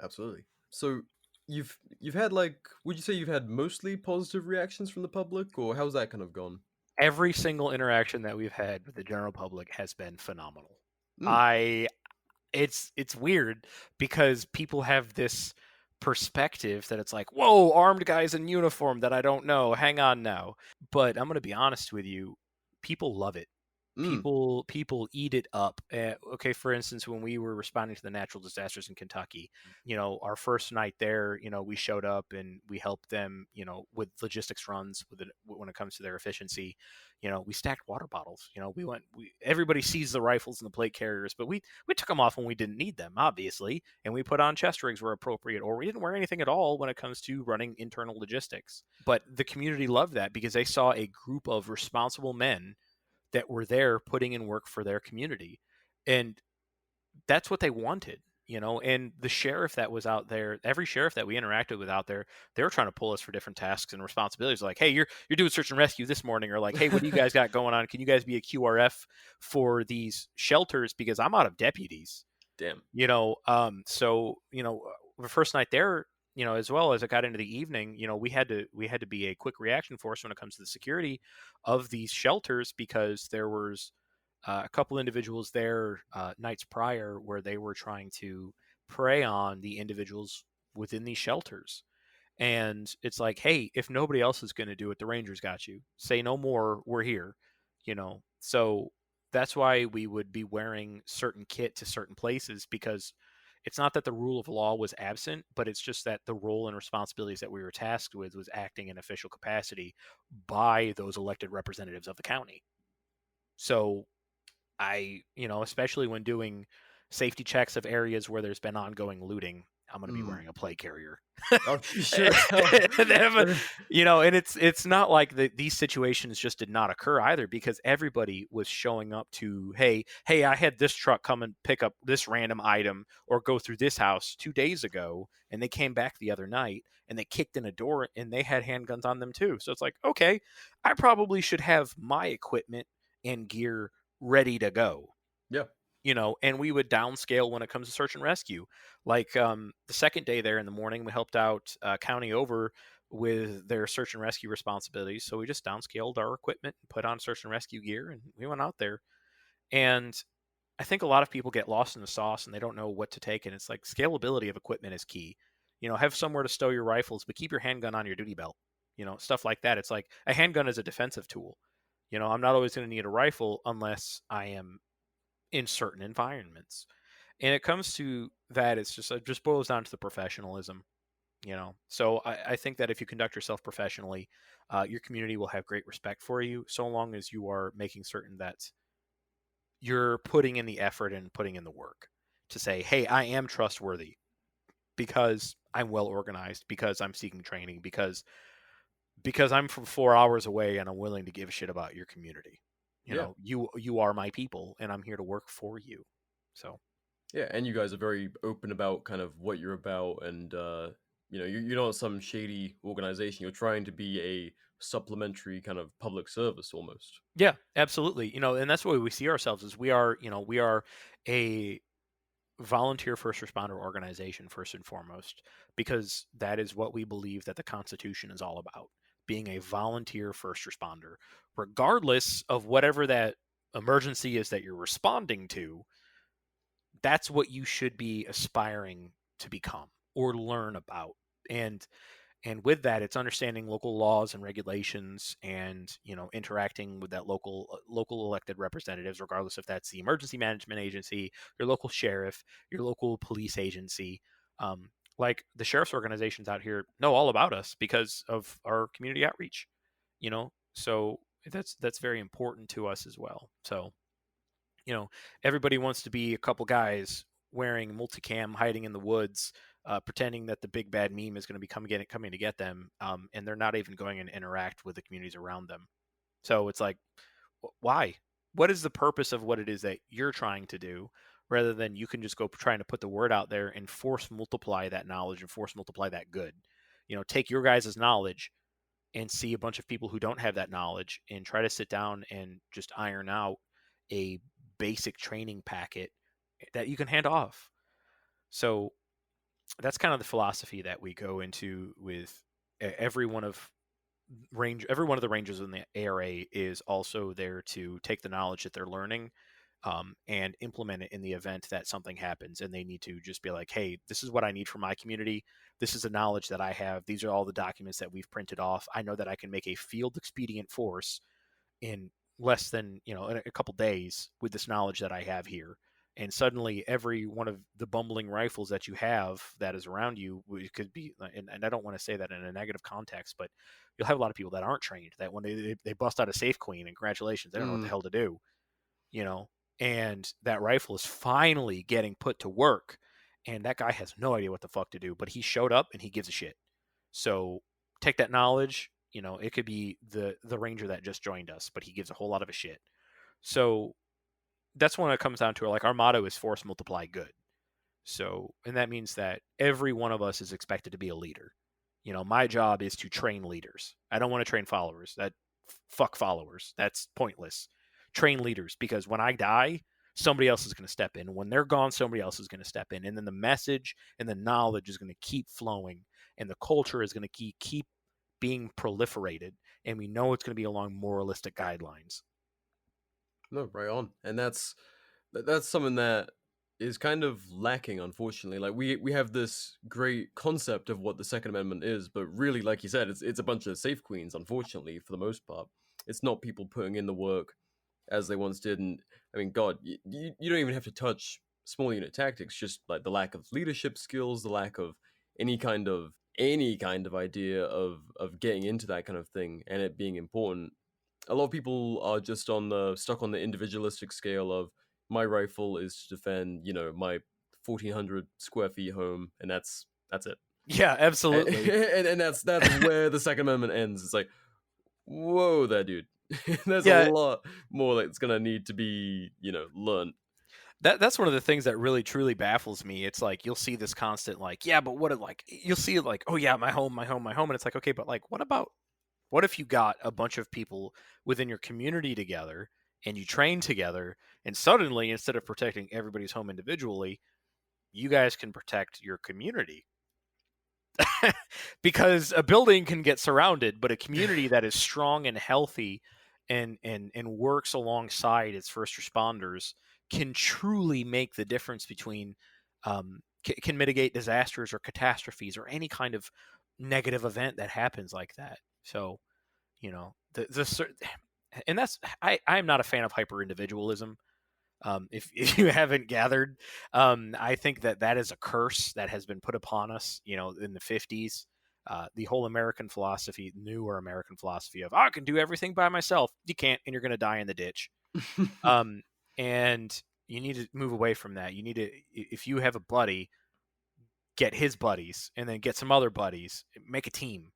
Absolutely. So you've had, like, would you say you've had mostly positive reactions from the public, or how's that kind of gone? Every single interaction that we've had with the general public has been phenomenal. It's weird because people have this perspective that it's like, whoa, armed guys in uniform that I don't know. Hang on now. But I'm going to be honest with you. People love it. People eat it up. Okay, for instance, when we were responding to the natural disasters in Kentucky, our first night there, we showed up and we helped them, with logistics runs when it comes to their efficiency. We stacked water bottles. Everybody sees the rifles and the plate carriers, but we took them off when we didn't need them, obviously, and we put on chest rigs where appropriate, or we didn't wear anything at all when it comes to running internal logistics. But the community loved that because they saw a group of responsible men that were there putting in work for their community. And that's what they wanted, and the sheriff that was out there, every sheriff that we interacted with out there, they were trying to pull us for different tasks and responsibilities. Like, hey, you're doing search and rescue this morning, or like, hey, what do you guys got going on? Can you guys be a QRF for these shelters? Because I'm out of deputies. Damn. So, the first night there, as well as it got into the evening, we had to be a quick reaction force when it comes to the security of these shelters, because there was a couple individuals there nights prior where they were trying to prey on the individuals within these shelters. And it's like, hey, if nobody else is going to do it, the Rangers got you. Say no more. We're here. So that's why we would be wearing certain kit to certain places, because it's not that the rule of law was absent, but it's just that the role and responsibilities that we were tasked with was acting in official capacity by those elected representatives of the county. So especially when doing safety checks of areas where there's been ongoing looting, I'm going to be wearing a plate carrier. Oh, sure. And it's not like these situations just did not occur either, because everybody was showing up to, hey, I had this truck come and pick up this random item or go through this house 2 days ago, and they came back the other night and they kicked in a door and they had handguns on them too. So it's like, okay, I probably should have my equipment and gear ready to go. Yeah. And we would downscale when it comes to search and rescue. Like the second day there in the morning, we helped out county over with their search and rescue responsibilities. So we just downscaled our equipment and put on search and rescue gear, and we went out there. And I think a lot of people get lost in the sauce and they don't know what to take. And it's like scalability of equipment is key. Have somewhere to stow your rifles, but keep your handgun on your duty belt. Stuff like that. It's like a handgun is a defensive tool. I'm not always going to need a rifle unless I am in certain environments. And it comes to that, it just boils down to the professionalism. So I think that if you conduct yourself professionally, your community will have great respect for you, so long as you are making certain that you're putting in the effort and putting in the work to say, hey, I am trustworthy because I'm well organized, because I'm seeking training, because I'm from 4 hours away and I'm willing to give a shit about your community. You are my people and I'm here to work for you. So yeah, and you guys are very open about kind of what you're about, and you're not some shady organization. You're trying to be a supplementary kind of public service almost. Yeah, absolutely. And that's the way we see ourselves, is we are a volunteer first responder organization first and foremost, because that is what we believe that the Constitution is all about, being a volunteer first responder, regardless of whatever that emergency is that you're responding to. That's what you should be aspiring to become or learn about. And with that, it's understanding local laws and regulations, and interacting with that local elected representatives, regardless if that's the emergency management agency, your local sheriff, your local police agency. Like the sheriff's organizations out here know all about us because of our community outreach. So that's very important to us as well. So everybody wants to be a couple guys wearing multicam, hiding in the woods, pretending that the big bad meme is going to be coming to get them, and they're not even going and interact with the communities around them. So it's like, why? What is the purpose of what it is that you're trying to do, rather than you can just go trying to put the word out there and force multiply that knowledge and force multiply that good? Take your guys' knowledge and see a bunch of people who don't have that knowledge and try to sit down and just iron out a basic training packet that you can hand off. So that's kind of the philosophy that we go into with every one of the rangers in the ARA is also there to take the knowledge that they're learning and implement it in the event that something happens, and they need to just be like, hey, this is what I need from my community. This is the knowledge that I have. These are all the documents that we've printed off. I know that I can make a field expedient force in less than in a couple days with this knowledge that I have here. And suddenly every one of the bumbling rifles that you have that is around you, it could be, and I don't want to say that in a negative context, but you'll have a lot of people that aren't trained, that when they bust out a Safe Queen, and congratulations, they don't know what the hell to do, and that rifle is finally getting put to work, and that guy has no idea what the fuck to do, but he showed up and he gives a shit. So take that knowledge. It could be the ranger that just joined us, but he gives a whole lot of a shit. So that's when it comes down to, like, our motto is force multiply good. So, and that means that every one of us is expected to be a leader. My job is to train leaders. I don't want to train followers. Fuck followers. That's pointless. Train leaders, because when I die, somebody else is going to step in. When they're gone, somebody else is going to step in. And then the message and the knowledge is going to keep flowing, and the culture is going to keep being proliferated. And we know it's going to be along moralistic guidelines. No, right on. And that's something that is kind of lacking, unfortunately. Like, we have this great concept of what the Second Amendment is, but really, like you said, it's a bunch of safe queens, unfortunately, for the most part. It's not people putting in the work as they once did. And I mean, God, you don't even have to touch small unit tactics, just like the lack of leadership skills, the lack of any kind of idea of getting into that kind of thing and it being important. A lot of people are just stuck on the individualistic scale of, my rifle is to defend, my 1,400 square feet home, and that's it. Yeah, absolutely. And that's where the Second Amendment ends. It's like, whoa there, dude. There's Yeah. a lot more that's gonna need to be, learned. That's one of the things that really truly baffles me. It's like you'll see this constant like, yeah, but what if, like, you'll see it like, oh yeah, my home, and it's like, okay, but like, what if you got a bunch of people within your community together and you train together, and suddenly instead of protecting everybody's home individually, you guys can protect your community. Because a building can get surrounded, but a community that is strong and healthy and works alongside its first responders can truly make the difference between can mitigate disasters or catastrophes or any kind of negative event that happens like that. So, and that's I'm not a fan of hyper individualism. If you haven't gathered, I think that is a curse that has been put upon us, in the 50s. The whole newer American philosophy of, I can do everything by myself. You can't, and you're going to die in the ditch. And you need to move away from that. You need to, if you have a buddy, get his buddies, and then get some other buddies, make a team,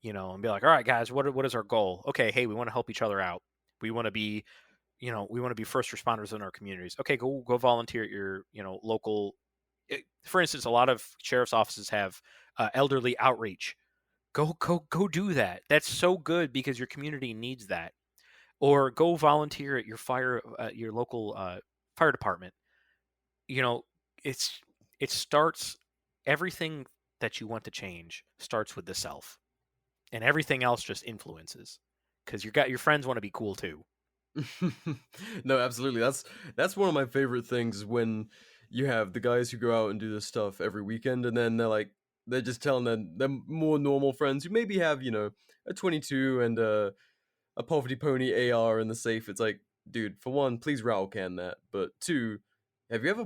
and be like, all right, guys, what is our goal? Okay, hey, we want to help each other out. We want to be, we want to be first responders in our communities. Okay, go volunteer at your, local. For instance, a lot of sheriff's offices have elderly outreach. Go do that. That's so good because your community needs that. Or go volunteer at your local fire department. It starts, everything that you want to change starts with the self, and everything else just influences, because your friends want to be cool too. No, absolutely. That's one of my favorite things, when you have the guys who go out and do this stuff every weekend, and then they're just telling their more normal friends who maybe have, a 22 and a Poverty Pony AR in the safe. It's like, dude, for one, please rattle can that. But two, have you ever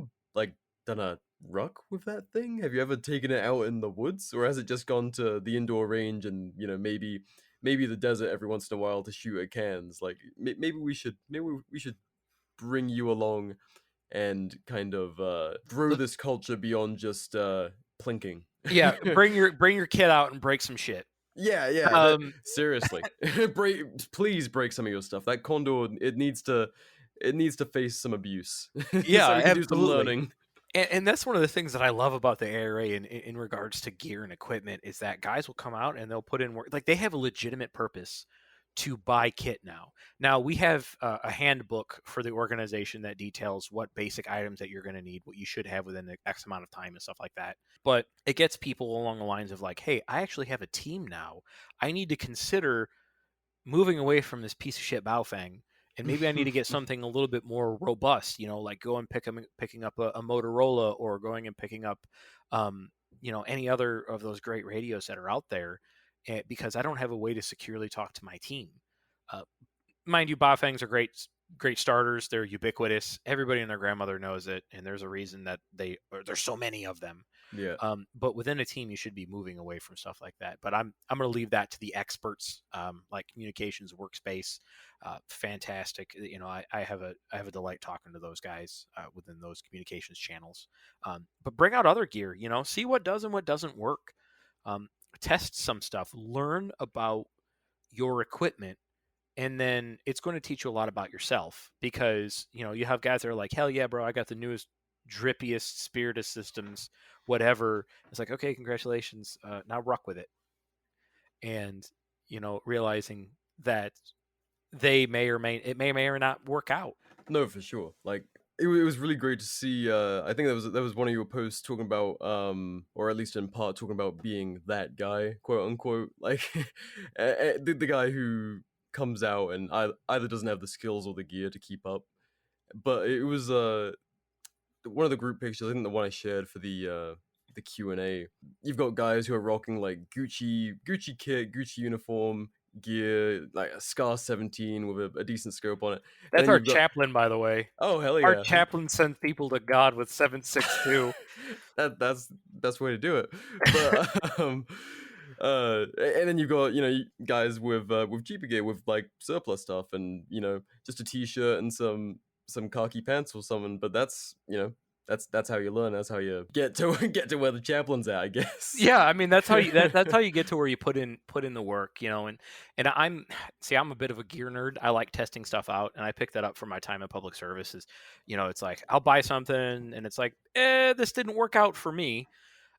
done a ruck with that thing? Have you ever taken it out in the woods, or has it just gone to the indoor range and maybe the desert every once in a while to shoot at cans? Like, maybe we should bring you along and kind of grow this culture beyond just plinking. Yeah, bring your kid out and break some shit. Yeah. Seriously, please break some of your stuff. That condor, it needs to face some abuse. Yeah, so we can absolutely. do some learning. And that's one of the things that I love about the ARA in regards to gear and equipment, is that guys will come out and they'll put in work. Like, they have a legitimate purpose to buy kit now. Now, we have a handbook for the organization that details what basic items that you're going to need, what you should have within X amount of time and stuff like that. But it gets people along the lines of like, hey, I actually have a team now. I need to consider moving away from this piece of shit Baofeng, and maybe I need to get something a little bit more robust, like going picking up a Motorola, or going and picking up, any other of those great radios that are out there, because I don't have a way to securely talk to my team. Mind you, Baofengs are great starters. They're ubiquitous. Everybody and their grandmother knows it, and there's a reason that there's so many of them. Yeah. But within a team, you should be moving away from stuff like that. But I'm going to leave that to the experts, like Communications Workspace. Fantastic. I have a delight talking to those guys within those communications channels. But bring out other gear. See what does and what doesn't work. Test some stuff. Learn about your equipment. And then it's going to teach you a lot about yourself, because, you have guys that are like, hell yeah, bro, I got the newest, drippiest Spiritus systems, whatever. It's like, okay, congratulations. Now ruck with it. And, realizing that it may or not work out. No, for sure. Like, it was really great to see. I think that was one of your posts talking about, or at least in part talking about being that guy, quote unquote, like the guy who comes out and either doesn't have the skills or the gear to keep up. But it was one of the group pictures, I think the one I shared for the Q&A. You've got guys who are rocking like Gucci kit, Gucci uniform, gear, like a Scar 17 with a decent scope on it. That's our chaplain, by the way. Oh, hell yeah. Our chaplain sends people to God with 7.62. That's the best way to do it. But and then you've got guys with cheaper gear, with like surplus stuff, and just a t-shirt and some khaki pants or something. But that's That's how you learn. That's how you get to where the chaplain's at, I guess. Yeah, I mean that's how you that's how you get to where you put in the work, and I'm a bit of a gear nerd. I like testing stuff out, and I picked that up from my time in public services. It's like I'll buy something and it's like, this didn't work out for me.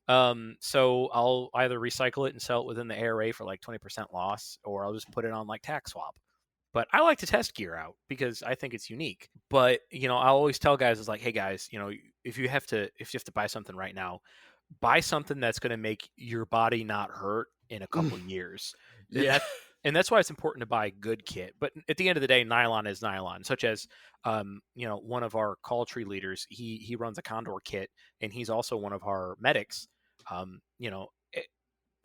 So I'll either recycle it and sell it within the ARA for like 20% loss, or I'll just put it on like tax swap. But I like to test gear out because I think it's unique. But I always tell guys, it's like, hey guys, if you have to buy something right now, buy something that's going to make your body not hurt in a couple years. Yeah. And that's why it's important to buy good kit. But at the end of the day, nylon is nylon. Such as, one of our call tree leaders, he runs a Condor kit, and he's also one of our medics.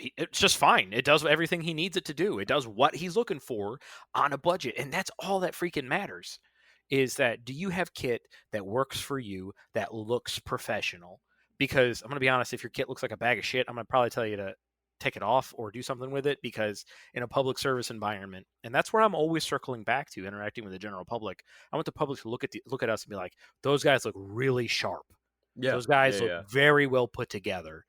It's just fine. It does everything he needs it to do. It does what he's looking for on a budget. And that's all that freaking matters, is that do you have kit that works for you, that looks professional? Because I'm going to be honest, if your kit looks like a bag of shit, I'm going to probably tell you to take it off or do something with it, because in a public service environment, and that's where I'm always circling back to, interacting with the general public, I want the public to look at us and be like, those guys look really sharp. Yeah. Those guys look very well put together.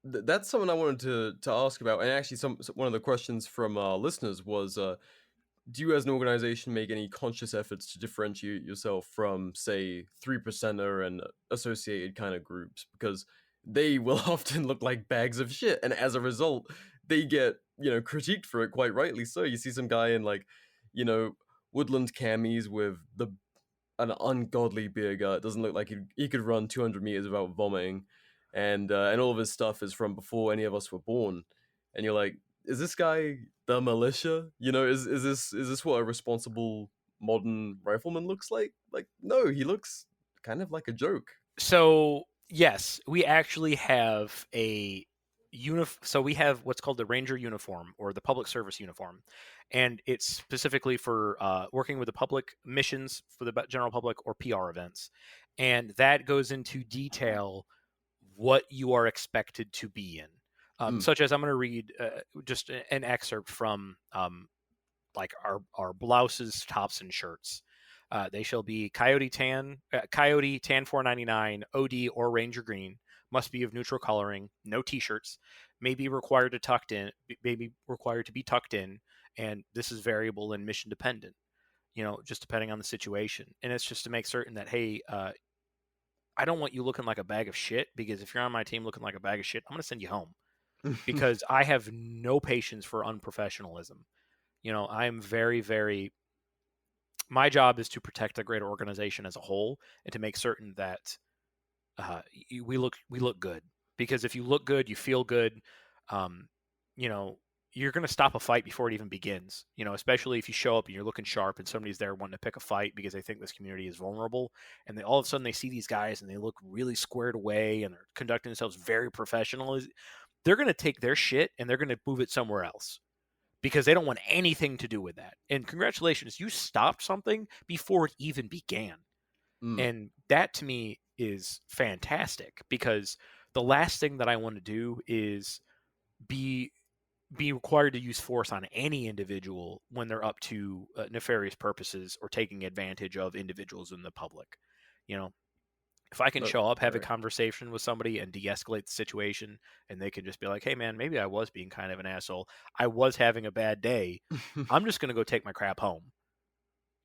That's something I wanted to ask about, and actually one of the questions from listeners was, do you as an organization make any conscious efforts to differentiate yourself from, say, 3%er and associated kind of groups? Because they will often look like bags of shit, and as a result, they get, critiqued for it, quite rightly so. You see some guy in, like, woodland camis with an ungodly beer gut. Doesn't look like he could run 200 meters without vomiting. And all of his stuff is from before any of us were born, and you're like, is this guy the militia? Is this what a responsible modern rifleman looks like? Like, no, he looks kind of like a joke. So yes, we actually have so we have what's called the Ranger uniform, or the public service uniform, and it's specifically for working with the public missions for the general public or PR events, and that goes into detail what you are expected to be in, such as I'm going to read just an excerpt from like our blouses, tops, and shirts. They shall be Coyote Tan 499, OD, or Ranger Green. Must be of neutral coloring. No T-shirts. May be required to be tucked in, and this is variable and mission dependent. Just depending on the situation, and it's just to make certain that, hey, I don't want you looking like a bag of shit, because if you're on my team looking like a bag of shit, I'm going to send you home, because I have no patience for unprofessionalism. I am very, very, my job is to protect the greater organization as a whole, and to make certain that we look good, because if you look good, you feel good, you're going to stop a fight before it even begins, especially if you show up and you're looking sharp and somebody's there wanting to pick a fight because they think this community is vulnerable. And all of a sudden they see these guys and they look really squared away and they're conducting themselves very professional. They're going to take their shit and they're going to move it somewhere else, because they don't want anything to do with that. And congratulations, you stopped something before it even began. And that to me is fantastic, because the last thing that I want to do is be required to use force on any individual when they're up to nefarious purposes or taking advantage of individuals in the public. If I can show up, have a conversation with somebody and de-escalate the situation, and they can just be like, hey man, maybe I was being kind of an asshole, I was having a bad day, I'm just going to go take my crap home.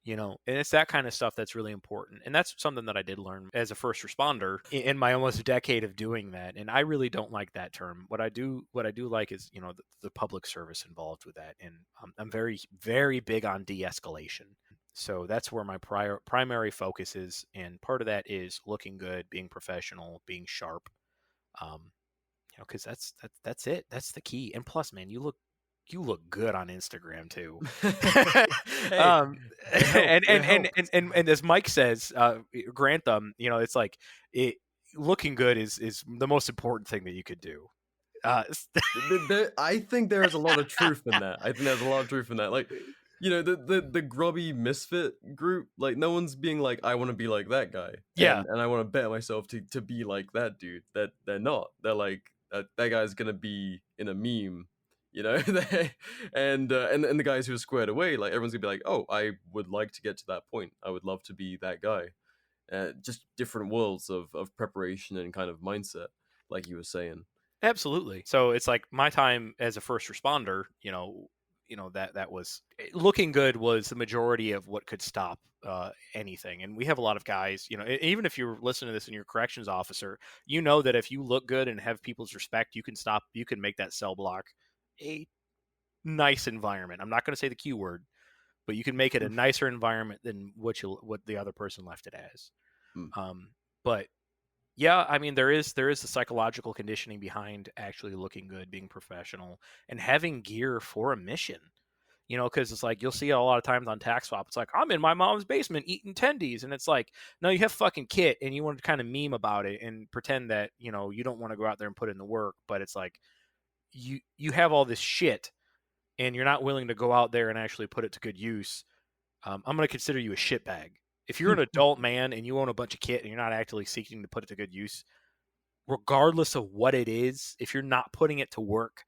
And it's that kind of stuff that's really important. And that's something that I did learn as a first responder in my almost decade of doing that. And I really don't like that term. What I do like is, the public service involved with that. And I'm very, very big on de-escalation. So that's where my primary focus is. And part of that is looking good, being professional, being sharp, because that's it. That's the key. And plus, man, you look good on Instagram too. And as Mike says, Grantham, it's like looking good is the most important thing that you could do. I think there is a lot of truth in that. Like, the grubby misfit group, like, no one's being like, I want to be like that guy. Yeah. And I want to bet myself to be like that dude. That they're not. They're like, that guy's gonna be in a meme. And the guys who are squared away, like, everyone's gonna be like, oh, I would like to get to that point. I would love to be that guy. just different worlds of preparation and kind of mindset, like you were saying. Absolutely. So it's like my time as a first responder, that was looking good was the majority of what could stop anything. And we have a lot of guys, even if you're listening to this and you're a corrections officer, you know that if you look good and have people's respect, you can make that cell block a nice environment. I'm not going to say the Q word, but you can make it a nicer environment than what the other person left it as. But yeah, I mean, there is the psychological conditioning behind actually looking good, being professional, and having gear for a mission. Because it's like you'll see a lot of times on tax swap, it's like, I'm in my mom's basement eating tendies. And it's like, no, you have fucking kit and you want to kind of meme about it and pretend that, you don't want to go out there and put in the work. But it's like you have all this shit and you're not willing to go out there and actually put it to good use. I'm going to consider you a shitbag. If you're an adult man and you own a bunch of kit and you're not actively seeking to put it to good use, regardless of what it is, if you're not putting it to work,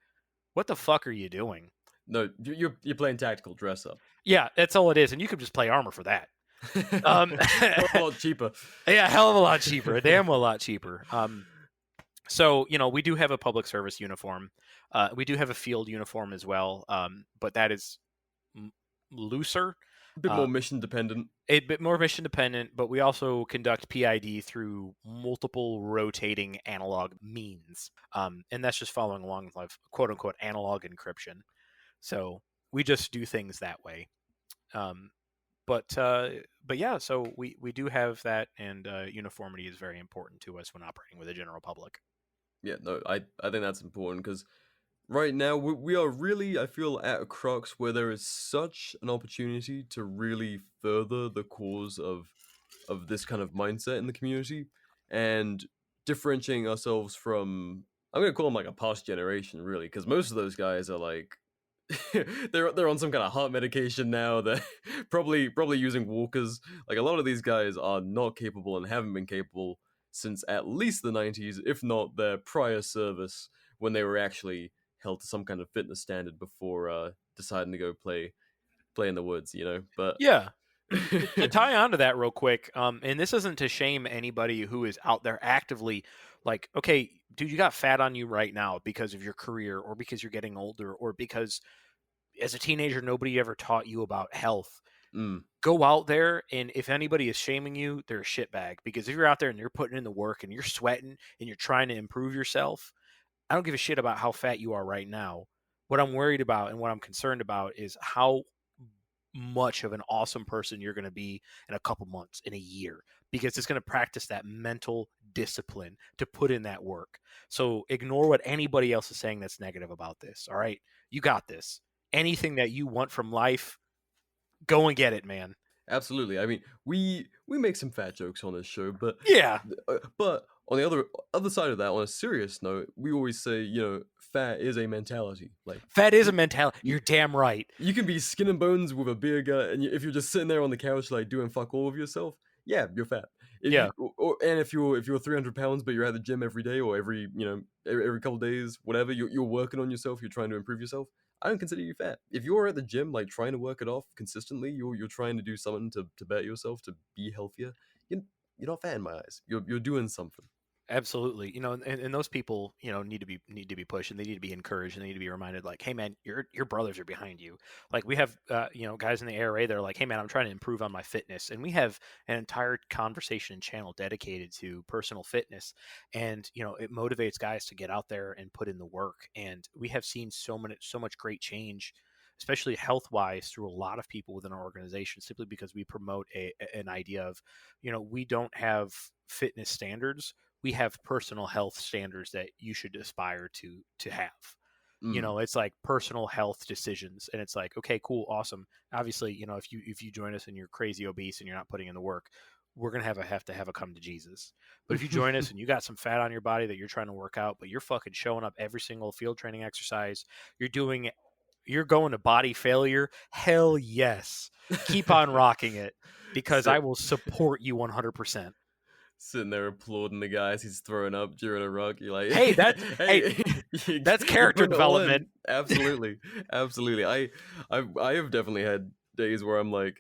what the fuck are you doing? No, you're playing tactical dress up. Yeah, that's all it is, and you could just play armor for that. A lot cheaper. Yeah, a hell of a lot cheaper. A damn well lot cheaper. So we do have a public service uniform. We do have a field uniform as well, but that is looser. A bit more mission dependent. A bit more mission dependent, but we also conduct PID through multiple rotating analog means. And that's just following along with quote unquote analog encryption. So we just do things that way. But yeah, so we do have that, and uniformity is very important to us when operating with the general public. Yeah, no, I think that's important because right now we are really, I feel, at a crux where there is such an opportunity to really further the cause of this kind of mindset in the community and differentiating ourselves from, I'm going to call them like a past generation, really, because most of those guys are like, they're on some kind of heart medication now. They're probably using walkers. Like, a lot of these guys are not capable and haven't been capable since at least the 90s, if not their prior service, when they were actually held to some kind of fitness standard before deciding to go play in the woods, But yeah, to tie on to that real quick, and this isn't to shame anybody who is out there actively like, okay, dude, you got fat on you right now because of your career or because you're getting older or because as a teenager nobody ever taught you about health. Go out there, and if anybody is shaming you, they're a shitbag. Because if you're out there and you're putting in the work and you're sweating and you're trying to improve yourself, I don't give a shit about how fat you are right now. What I'm worried about and what I'm concerned about is how much of an awesome person you're going to be in a couple months, in a year, because it's going to practice that mental discipline to put in that work. So ignore what anybody else is saying that's negative about this. All right. You got this. Anything that you want from life, go and get it, man. Absolutely. I mean, we make some fat jokes on this show, but yeah. But on the other side of that, on a serious note, we always say, fat is a mentality. Like, fat is a mentality. You're damn right. You can be skin and bones with a beer gut, and if you're just sitting there on the couch like doing fuck all of yourself, yeah, you're fat. And if you're 300 pounds, but you're at the gym every day or every couple days, whatever, you're working on yourself, you're trying to improve yourself, I don't consider you fat. If you're at the gym, like trying to work it off consistently, you're trying to do something to better yourself, to be healthier, you're not fat in my eyes. You're doing something. Absolutely. And those people, need to be pushed, and they need to be encouraged, and they need to be reminded, like, hey man, your brothers are behind you. Like, we have, guys in the ARA, they're like, hey man, I'm trying to improve on my fitness. And we have an entire conversation channel dedicated to personal fitness. And, it motivates guys to get out there and put in the work. And we have seen so much great change, especially health-wise, through a lot of people within our organization, simply because we promote an idea of, we don't have fitness standards. We have personal health standards that you should aspire to have. It's like personal health decisions, and it's like, okay, cool, awesome. Obviously, if you join us and you're crazy obese and you're not putting in the work, we're gonna have to have a come to Jesus. But if you join us and you got some fat on your body that you're trying to work out, but you're fucking showing up every single field training exercise, you're going to body failure, hell yes, keep on rocking it, because I will support you 100%. Sitting there applauding the guys he's throwing up during a ruck. You're like, hey, that's character development. Absolutely. I have definitely had days where I'm like,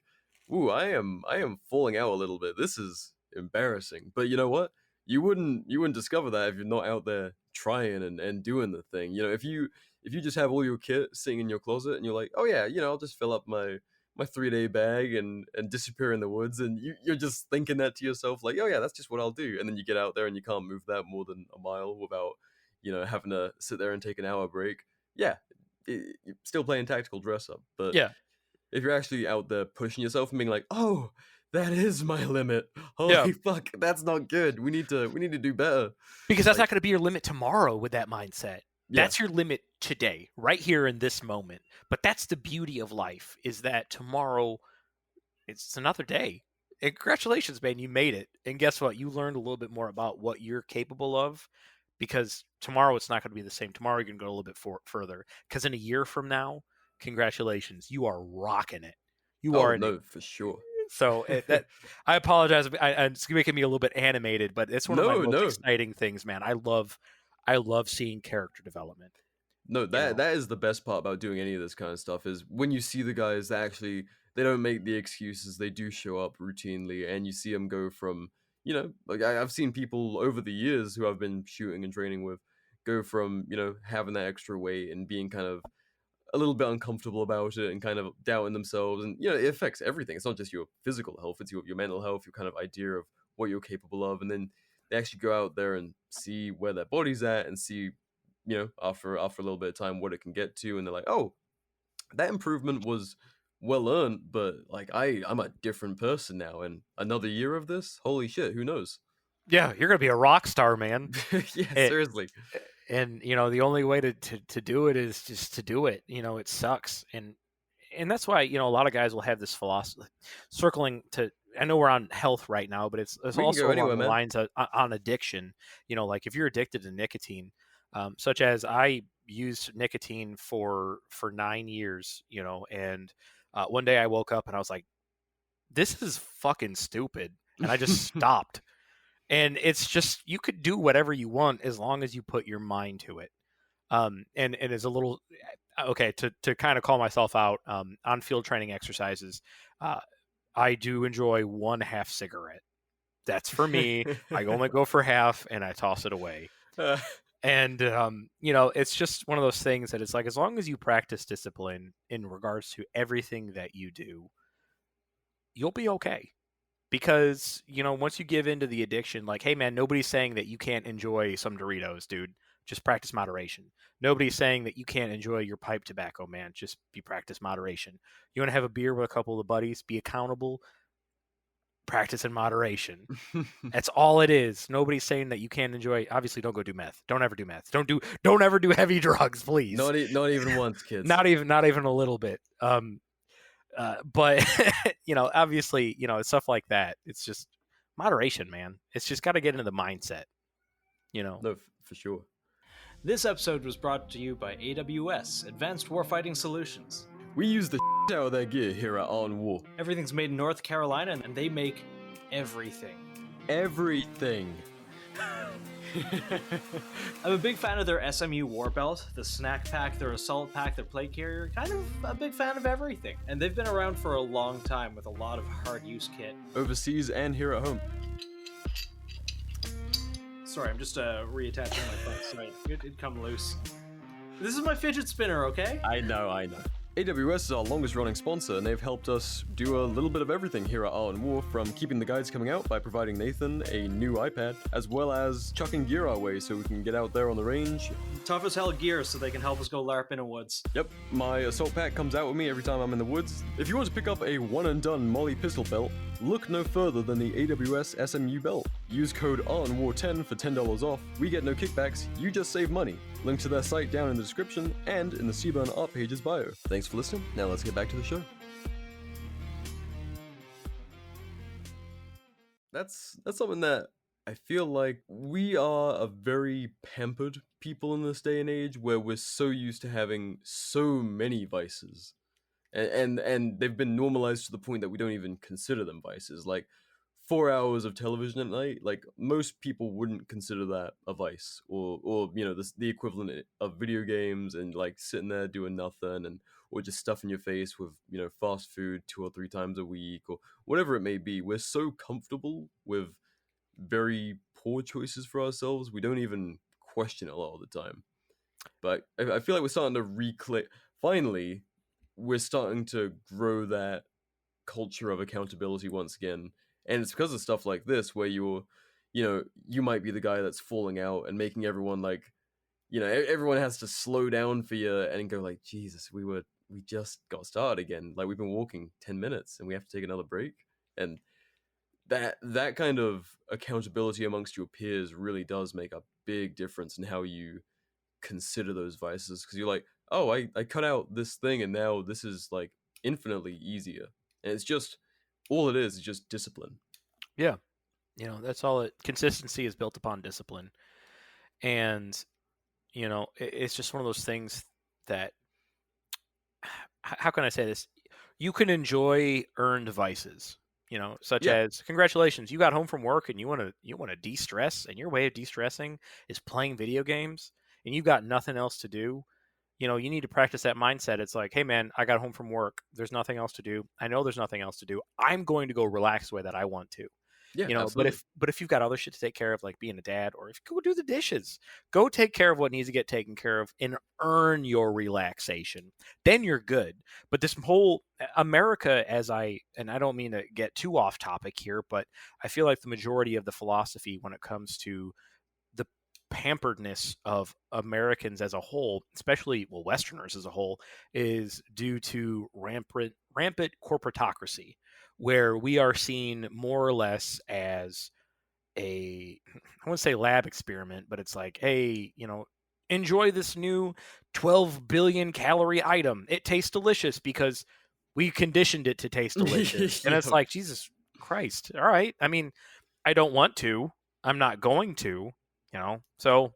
ooh, I am falling out a little bit. This is embarrassing. But you know what? You wouldn't discover that if you're not out there trying and doing the thing. You know, if you just have all your kit sitting in your closet and you're like, oh yeah, you know, I'll just fill up my 3-day bag and disappear in the woods, and you're just thinking that to yourself, like, oh yeah, that's just what I'll do. And then you get out there and you can't move that more than a mile without, you know, having to sit there and take an hour break. Yeah, you're still playing tactical dress up. But Yeah. if you're actually out there pushing yourself and being like, oh, that is my limit. Holy fuck, that's not good. We need to do better. Because that's Like- not going to be your limit tomorrow with that mindset. Yeah. That's your limit today, right here in this moment. But that's the beauty of life, is that tomorrow, it's another day. And congratulations, man, you made it. And guess what? You learned a little bit more about what you're capable of, because tomorrow it's not going to be the same. Tomorrow you're going to go a little bit further. Because in a year from now, congratulations, you are rocking it. You are. No, for sure. So I apologize. It's making me a little bit animated, but it's one of my most exciting things, man. I love seeing character development. No, that is the best part about doing any of this kind of stuff, is when you see the guys that actually, they don't make the excuses, they do show up routinely, and you see them go from, you know, like I've seen people over the years who I've been shooting and training with go from, you know, having that extra weight and being kind of a little bit uncomfortable about it and kind of doubting themselves. And, you know, it affects everything. It's not just your physical health, it's your mental health, your kind of idea of what you're capable of. And then they actually go out there and see where their body's at and see, you know, after a little bit of time, what it can get to. And they're like, oh, that improvement was well earned, but like I'm a different person now. And another year of this, holy shit, who knows? Yeah, you're gonna be a rock star, man. Yeah, seriously. And you know, the only way to do it is just to do it. You know, it sucks, and that's why, you know, a lot of guys will have this philosophy circling to. I know we're on health right now, but it's also along the lines of, on addiction. You know, like if you're addicted to nicotine, such as I used nicotine for 9 years, you know, and one day I woke up and I was like, this is fucking stupid, and I just stopped. And it's just, you could do whatever you want as long as you put your mind to it. And it's a little, okay, to kind of call myself out, on field training exercises, I do enjoy 1/2 cigarette. That's for me. I only go for half and I toss it away. And, you know, it's just one of those things that it's like, as long as you practice discipline in regards to everything that you do, you'll be okay. Because, you know, once you give into the addiction, like, hey, man, nobody's saying that you can't enjoy some Doritos, dude. Just practice moderation. Nobody's saying that you can't enjoy your pipe tobacco, man. Just practice moderation. You want to have a beer with a couple of buddies, be accountable, practice in moderation. That's all it is. Nobody's saying that you can't enjoy. Obviously, don't go do meth. Don't ever do meth. Don't ever do heavy drugs, please. Not even once, kids. Not even a little bit. But you know, obviously, you know, stuff like that. It's just moderation, man. It's just got to get into the mindset, you know. No, for sure. This episode was brought to you by AWS, Advanced Warfighting Solutions. We use the out of their gear here at On War. Everything's made in North Carolina, and they make everything. Everything. I'm a big fan of their SMU war belt, the snack pack, their assault pack, their plate carrier. Kind of a big fan of everything. And they've been around for a long time with a lot of hard use kit. Overseas and here at home. Sorry, I'm just reattaching my foot. Sorry, it'd come loose. This is my fidget spinner, okay? I know. AWS is our longest running sponsor, and they've helped us do a little bit of everything here at On War, from keeping the guides coming out by providing Nathan a new iPad, as well as chucking gear our way so we can get out there on the range. Tough as hell gear so they can help us go LARP in the woods. Yep, my assault pack comes out with me every time I'm in the woods. If you want to pick up a one and done Molly pistol belt, look no further than the AWS SMU belt. Use code ONWAR10 for $10 off. We get no kickbacks, you just save money. Link to their site down in the description and in the Seaburn art page's bio. Thanks for listening. Now let's get back to the show. That's something that I feel like we are a very pampered people in this day and age, where we're so used to having so many vices. And they've been normalized to the point that we don't even consider them vices. Like 4 hours of television at night, like most people wouldn't consider that a vice, or you know, the equivalent of video games and like sitting there doing nothing and or just stuffing your face with, fast food 2 or 3 times a week or whatever it may be. We're so comfortable with very poor choices for ourselves, we don't even question it a lot of the time. But I feel like we're starting to finally, we're starting to grow that culture of accountability once again. And it's because of stuff like this where you might be the guy that's falling out and making everyone everyone has to slow down for you and go like, Jesus, we just got started again. Like, we've been walking 10 minutes and we have to take another break. And that kind of accountability amongst your peers really does make a big difference in how you consider those vices, because you're like, oh, I cut out this thing and now this is like infinitely easier. And it's just, all it is just discipline. Yeah. That's all consistency is built upon discipline. And, it's just one of those things that, how can I say this? You can enjoy earned vices, such as, congratulations, you got home from work and you want to de-stress, and your way of de-stressing is playing video games, and you've got nothing else to do. You need to practice that mindset. It's like, hey man, I got home from work. There's nothing else to do. I know there's nothing else to do. I'm going to go relax the way that I want to. Yeah, but if you've got other shit to take care of, like being a dad, or if you go do the dishes, go take care of what needs to get taken care of and earn your relaxation. Then you're good. But this whole America, and I don't mean to get too off topic here, but I feel like the majority of the philosophy when it comes to the pamperedness of Americans as a whole, especially Westerners as a whole, is due to rampant corporatocracy, where we are seen more or less as I wouldn't say lab experiment, but it's like, hey, enjoy this new 12 billion calorie item. It tastes delicious because we conditioned it to taste delicious. And it's like, Jesus Christ. All right. I mean, I don't want to. I'm not going to, So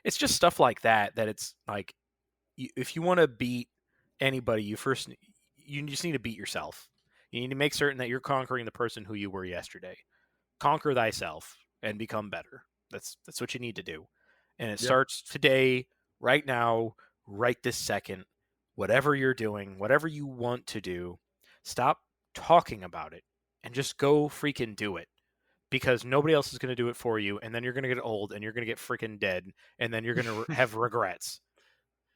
it's just stuff like that it's like, if you want to beat anybody, you just need to beat yourself. You need to make certain that you're conquering the person who you were yesterday. Conquer thyself and become better. That's what you need to do. And it starts today, right now, right this second. Whatever you're doing, whatever you want to do, stop talking about it and just go freaking do it. Because nobody else is going to do it for you, and then you're going to get old and you're going to get freaking dead, and then you're going to have regrets.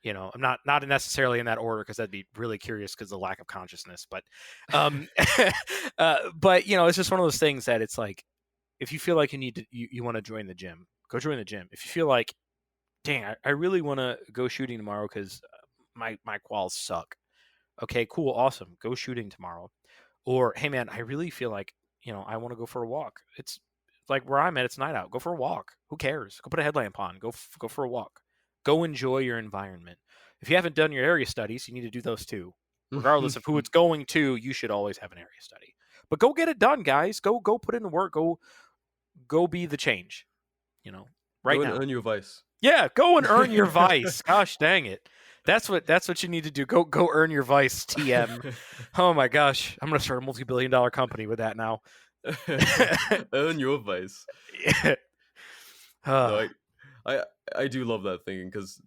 I'm not necessarily in that order, because that'd be really curious because of the lack of consciousness. But, but it's just one of those things that it's like, if you feel like you want to join the gym, go join the gym. If you feel like, dang, I really want to go shooting tomorrow because my quals suck. Okay, cool, awesome. Go shooting tomorrow. Or, hey man, I really feel like, I want to go for a walk. It's like where I'm at, it's night out. Go for a walk. Who cares? Go put a headlamp on. Go for a walk. Go enjoy your environment. If you haven't done your area studies, you need to do those too. Regardless of who it's going to, you should always have an area study. But go get it done, guys. Go put in the work. Go be the change. Right now. Go and earn your vice. Yeah, go and earn your vice. Gosh dang it. That's what you need to do. Go earn your vice, TM. Oh my gosh. I'm gonna start a multi-billion-dollar company with that now. Earn your vice. Yeah. No, I do love that thinking, because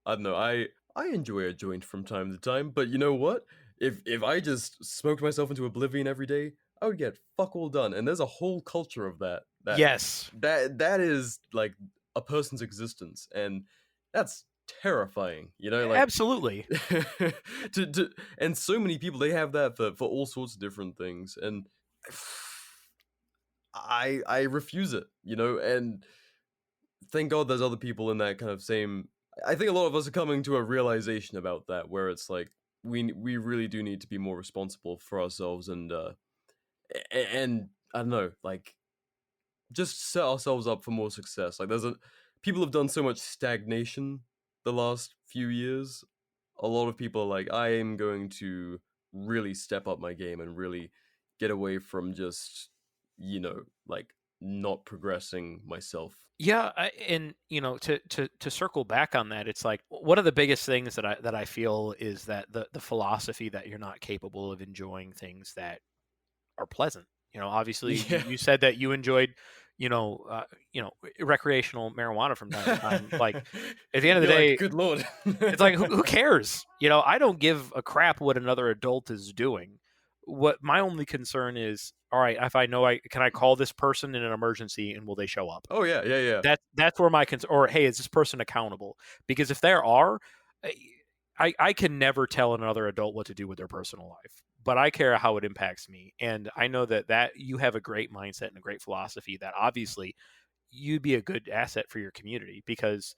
I don't know, I enjoy a joint from time to time, but you know what? If I just smoked myself into oblivion every day, I would get fuck all done. And there's a whole culture of that. Yes. That is like a person's existence, and that's terrifying, like, absolutely. And so many people, they have that for all sorts of different things, and I refuse it, and thank God there's other people in that kind of same. I think a lot of us are coming to a realization about that, where it's like we really do need to be more responsible for ourselves, and I don't know, like, just set ourselves up for more success. Like, people have done so much stagnation the last few years. A lot of people are like, I am going to really step up my game and really get away from just, like, not progressing myself. Yeah, and to circle back on that, it's like, one of the biggest things that I feel is that the philosophy that you're not capable of enjoying things that are pleasant. Obviously Yeah. you said that you enjoyed, recreational marijuana from time to time. Like at the end of the You're day, like, good lord. it's like, who cares? I don't give a crap what another adult is doing. What my only concern is, all right, if I know can I call this person in an emergency and will they show up? Oh yeah, yeah, yeah. That's where my concern, or hey, is this person accountable? Because if there are, I can never tell another adult what to do with their personal life, but I care how it impacts me. And I know that you have a great mindset and a great philosophy that obviously you'd be a good asset for your community because,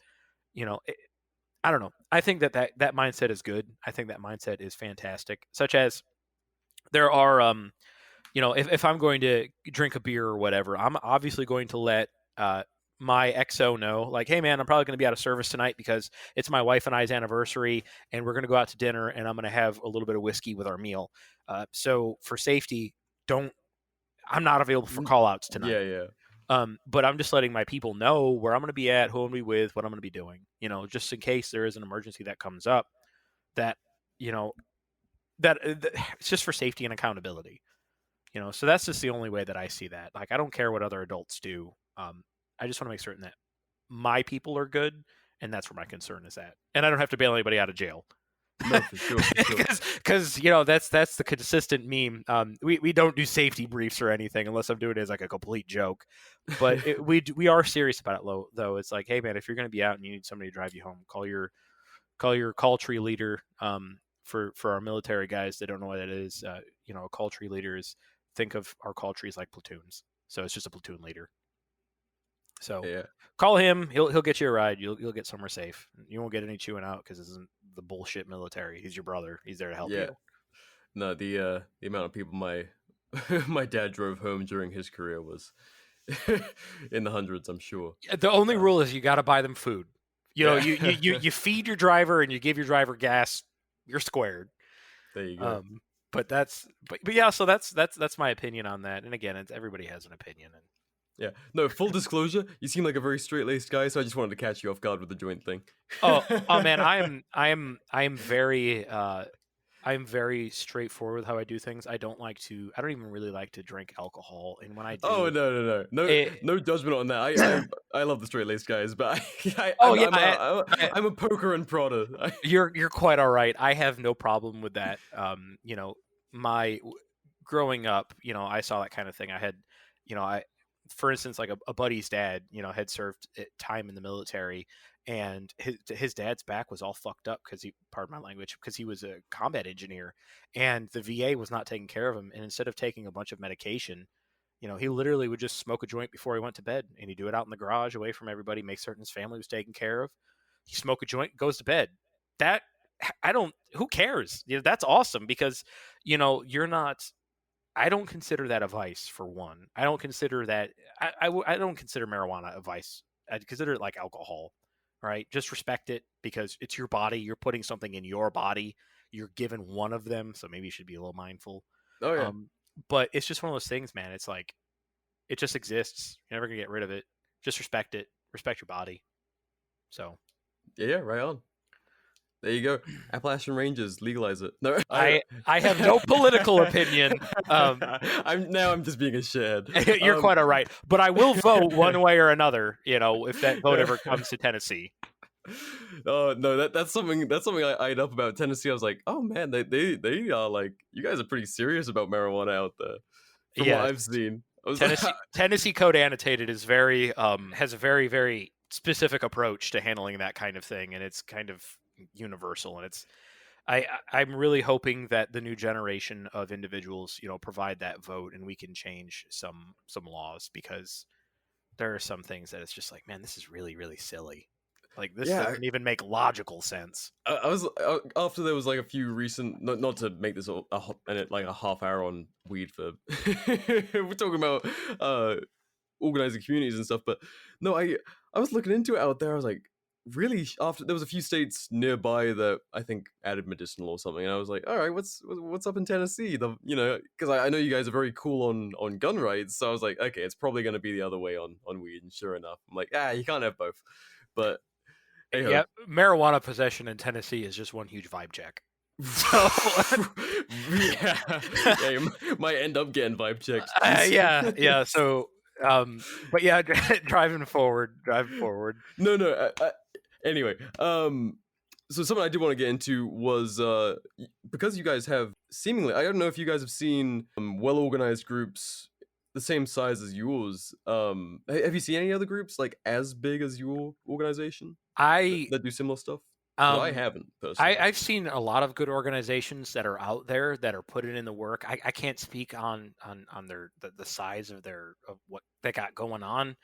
I don't know. I think that mindset is good. I think that mindset is fantastic. Such as there are, if I'm going to drink a beer or whatever, I'm obviously going to let my XO know, like, hey man, I'm probably going to be out of service tonight because it's my wife and I's anniversary, and we're going to go out to dinner, and I'm going to have a little bit of whiskey with our meal. So for safety, I'm not available for call outs tonight. Yeah, yeah. But I'm just letting my people know where I'm going to be at, who I'm going to be with, what I'm going to be doing, just in case there is an emergency that comes up that, that it's just for safety and accountability, so that's just the only way that I see that. Like, I don't care what other adults do. I just want to make certain that my people are good, and that's where my concern is at. And I don't have to bail anybody out of jail. No, for sure. Because that's the consistent meme. We don't do safety briefs or anything unless I'm doing it as like a complete joke. But we are serious about it, though. It's like, hey man, if you're going to be out and you need somebody to drive you home, call your call tree leader. For our military guys that don't know what that is, a call tree leader is, think of our call trees like platoons. So it's just a platoon leader. So Yeah. Call him. He'll get you a ride. You'll get somewhere safe. You won't get any chewing out because this isn't the bullshit military. He's your brother. He's there to help you. No, the amount of people my my dad drove home during his career was in the hundreds, I'm sure. The only rule is you got to buy them food. You feed your driver and you give your driver gas. You're squared. There you go. But yeah. So that's my opinion on that. And again, everybody has an opinion. And yeah. No, full disclosure, you seem like a very straight-laced guy, so I just wanted to catch you off guard with the joint thing. oh man, I'm very straightforward with how I do things. I don't even really like to drink alcohol, and when I do, Oh no judgment on that. I love the straight-laced guys, but I'm a poker and prodder. You're quite all right. I have no problem with that. Growing up, I saw that kind of thing. I had, for instance, like a buddy's dad, had served time in the military, and his dad's back was all fucked up because pardon my language, because he was a combat engineer, and the VA was not taking care of him. And instead of taking a bunch of medication, he literally would just smoke a joint before he went to bed, and he'd do it out in the garage away from everybody, make certain his family was taken care of. He smoke a joint, goes to bed. Who cares? That's awesome because, you're not. I don't consider that a vice, for one. I don't consider that. I don't consider marijuana a vice. I consider it like alcohol, right? Just respect it because it's your body. You're putting something in your body. You're given one of them, so maybe you should be a little mindful. Oh yeah. But it's just one of those things, man. It's like it just exists. You're never gonna get rid of it. Just respect it. Respect your body. So. Yeah, right on. There you go. Appalachian Rangers, legalize it. No, I have no political opinion. I'm just being a shithead. You're quite all right, but I will vote one way or another. If that vote ever comes to Tennessee. Oh no, that's something I eyed up about Tennessee. I was like, oh man, they are like, you guys are pretty serious about marijuana out there. From what I've seen, Tennessee Code Annotated is very has a very, very specific approach to handling that kind of thing, and it's kind of universal. And I'm really hoping that the new generation of individuals, provide that vote, and we can change some laws, because there are some things that it's just like, man, this is really, really silly. Like, this doesn't even make logical sense. I was after there was like a few recent, not to make this a half hour on weed for we're talking about organizing communities and stuff, but no, I was looking into it out there. I was like, really, after there was a few states nearby that I think added medicinal or something, and I was like, all right, what's up in Tennessee? Because I know you guys are very cool on gun rights, so I was like, okay, it's probably going to be the other way on weed. And sure enough, I'm like, you can't have both. But yeah, marijuana possession in Tennessee is just one huge vibe check. So yeah, you might end up getting vibe checks. yeah. So, but yeah, driving forward. No. Anyway, so something I did want to get into was because you guys have seemingly, I don't know if you guys have seen well-organized groups the same size as yours. Have you seen any other groups like as big as your organization I that do similar stuff? 'Cause I um haven't personally. I've seen a lot of good organizations that are out there that are putting in the work. I can't speak on the size of of what they got going on,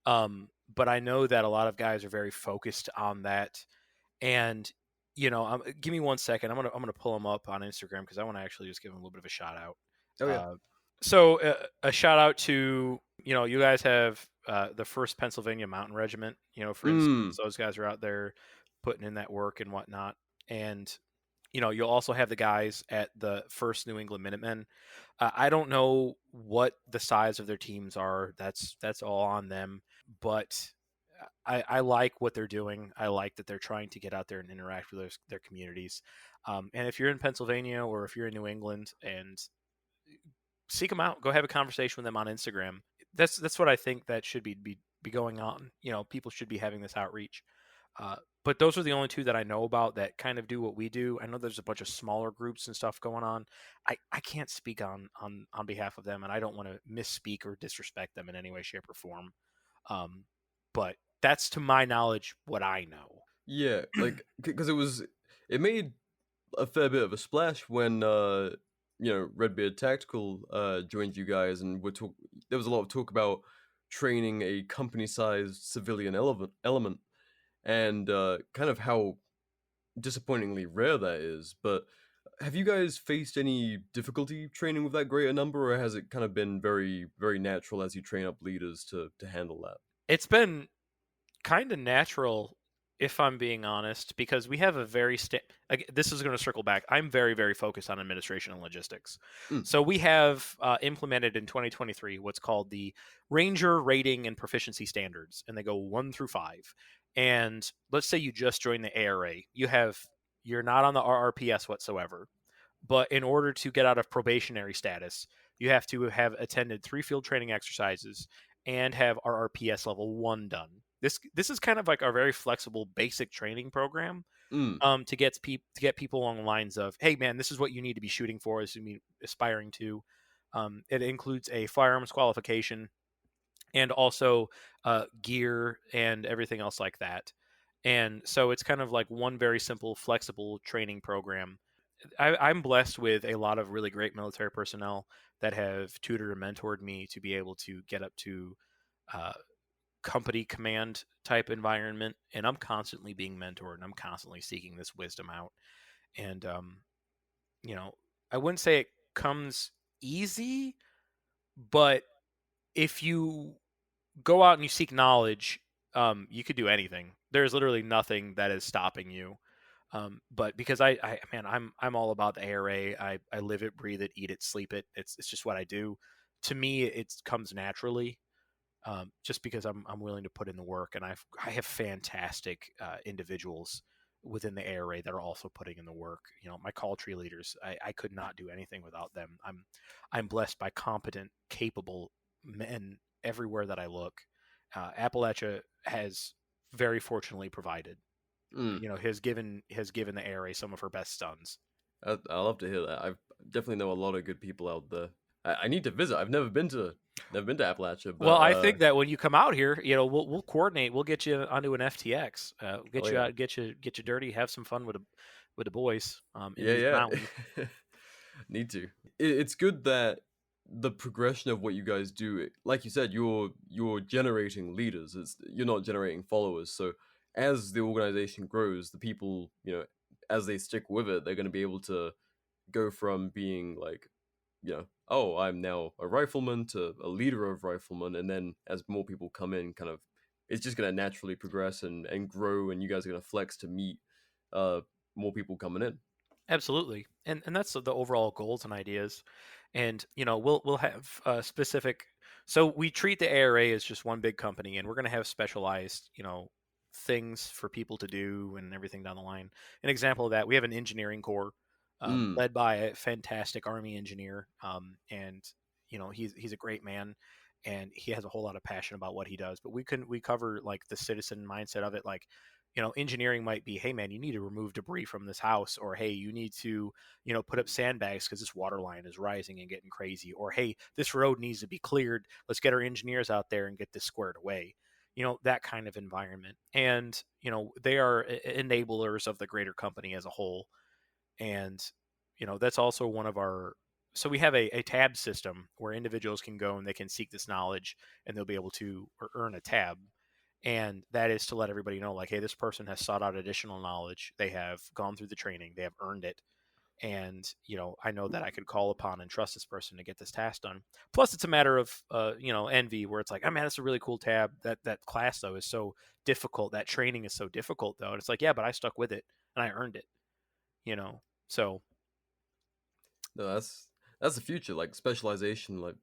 but I know that a lot of guys are very focused on that. And give me 1 second. I'm gonna pull them up on Instagram because I want to actually just give them a little bit of a shout out. Oh yeah. So a shout out to you guys have the First Pennsylvania Mountain Regiment. For instance, those guys are out there putting in that work and whatnot. And you'll also have the guys at the First New England Minutemen. I don't know what the size of their teams are. That's all on them. But I like what they're doing. I like that they're trying to get out there and interact with their communities. And if you're in Pennsylvania or if you're in New England, and seek them out, go have a conversation with them on Instagram. That's what I think that should be going on. People should be having this outreach. But those are the only two that I know about that kind of do what we do. I know there's a bunch of smaller groups and stuff going on. I can't speak on behalf of them, and I don't want to misspeak or disrespect them in any way, shape, or form. But that's, to my knowledge, what I know. Yeah, like because it made a fair bit of a splash when Redbeard Tactical joined you guys, and there was a lot of talk about training a company-sized civilian element, and kind of how disappointingly rare that is. But have you guys faced any difficulty training with that greater number, or has it kind of been very, very natural as you train up leaders to handle that? It's been kind of natural, if I'm being honest, because we have a very this is going to circle back. I'm very, very focused on administration and logistics. So we have implemented in 2023 what's called the Ranger Rating and Proficiency Standards, and they go 1 through 5. And let's say you just joined the ARA, you're not on the RRPS whatsoever, but in order to get out of probationary status, you have to have attended 3 field training exercises and have RRPS level 1 done. This is kind of like our very flexible basic training program to get people along the lines of, hey man, this is what you need to be shooting for, as you mean aspiring to. It includes a firearms qualification and also gear and everything else like that. And so it's kind of like one very simple, flexible training program. I'm blessed with a lot of really great military personnel that have tutored and mentored me to be able to get up to company command type environment, and I'm constantly being mentored and I'm constantly seeking this wisdom out. And I wouldn't say it comes easy, but if you go out and you seek knowledge, you could do anything. There's literally nothing that is stopping you. But because I'm all about the ARA. I live it, breathe it, eat it, sleep it. It's just what I do. To me, it comes naturally. Just because I'm willing to put in the work, and I have fantastic individuals within the ARA that are also putting in the work. My call tree leaders, I could not do anything without them. I'm blessed by competent, capable men everywhere that I look. Appalachia has very fortunately provided. Has given the ARA some of her best sons. I love to hear that. I definitely know a lot of good people out there. I need to visit. I've never been to Appalachia. But, well, I think that when you come out here, we'll coordinate. We'll get you onto an FTX. Get you out, get you dirty, have some fun with the boys. In these mountains. Need to. It's good that the progression of what you guys do, like you said, you're generating leaders. You're not generating followers. So as the organization grows, the people, as they stick with it, they're going to be able to go from being like, oh, I'm now a rifleman to a leader of riflemen. And then as more people come in, kind of, it's just going to naturally progress and grow. And you guys are going to flex to meet more people coming in. Absolutely. And that's the overall goals and ideas. And, we'll have specific. So we treat the ARA as just one big company, and we're going to have specialized, things for people to do and everything down the line. An example of that, we have an engineering corps. Mm. led by a fantastic Army engineer. And he's a great man, and he has a whole lot of passion about what he does. But we cover like the citizen mindset of it, like. Engineering might be, hey man, you need to remove debris from this house, or hey, you need to, put up sandbags because this water line is rising and getting crazy, or hey, this road needs to be cleared. Let's get our engineers out there and get this squared away. That kind of environment. And, they are enablers of the greater company as a whole. And, that's also one of our, so we have a tab system where individuals can go and they can seek this knowledge, and they'll be able to earn a tab. And that is to let everybody know, like, hey, this person has sought out additional knowledge. They have gone through the training. They have earned it. And, I know that I could call upon and trust this person to get this task done. Plus, it's a matter of, envy, where it's like, oh, man, it's a really cool tab. That class, though, is so difficult. That training is so difficult, though. And it's like, yeah, but I stuck with it, and I earned it, So. No, that's the future. Like specialization. Like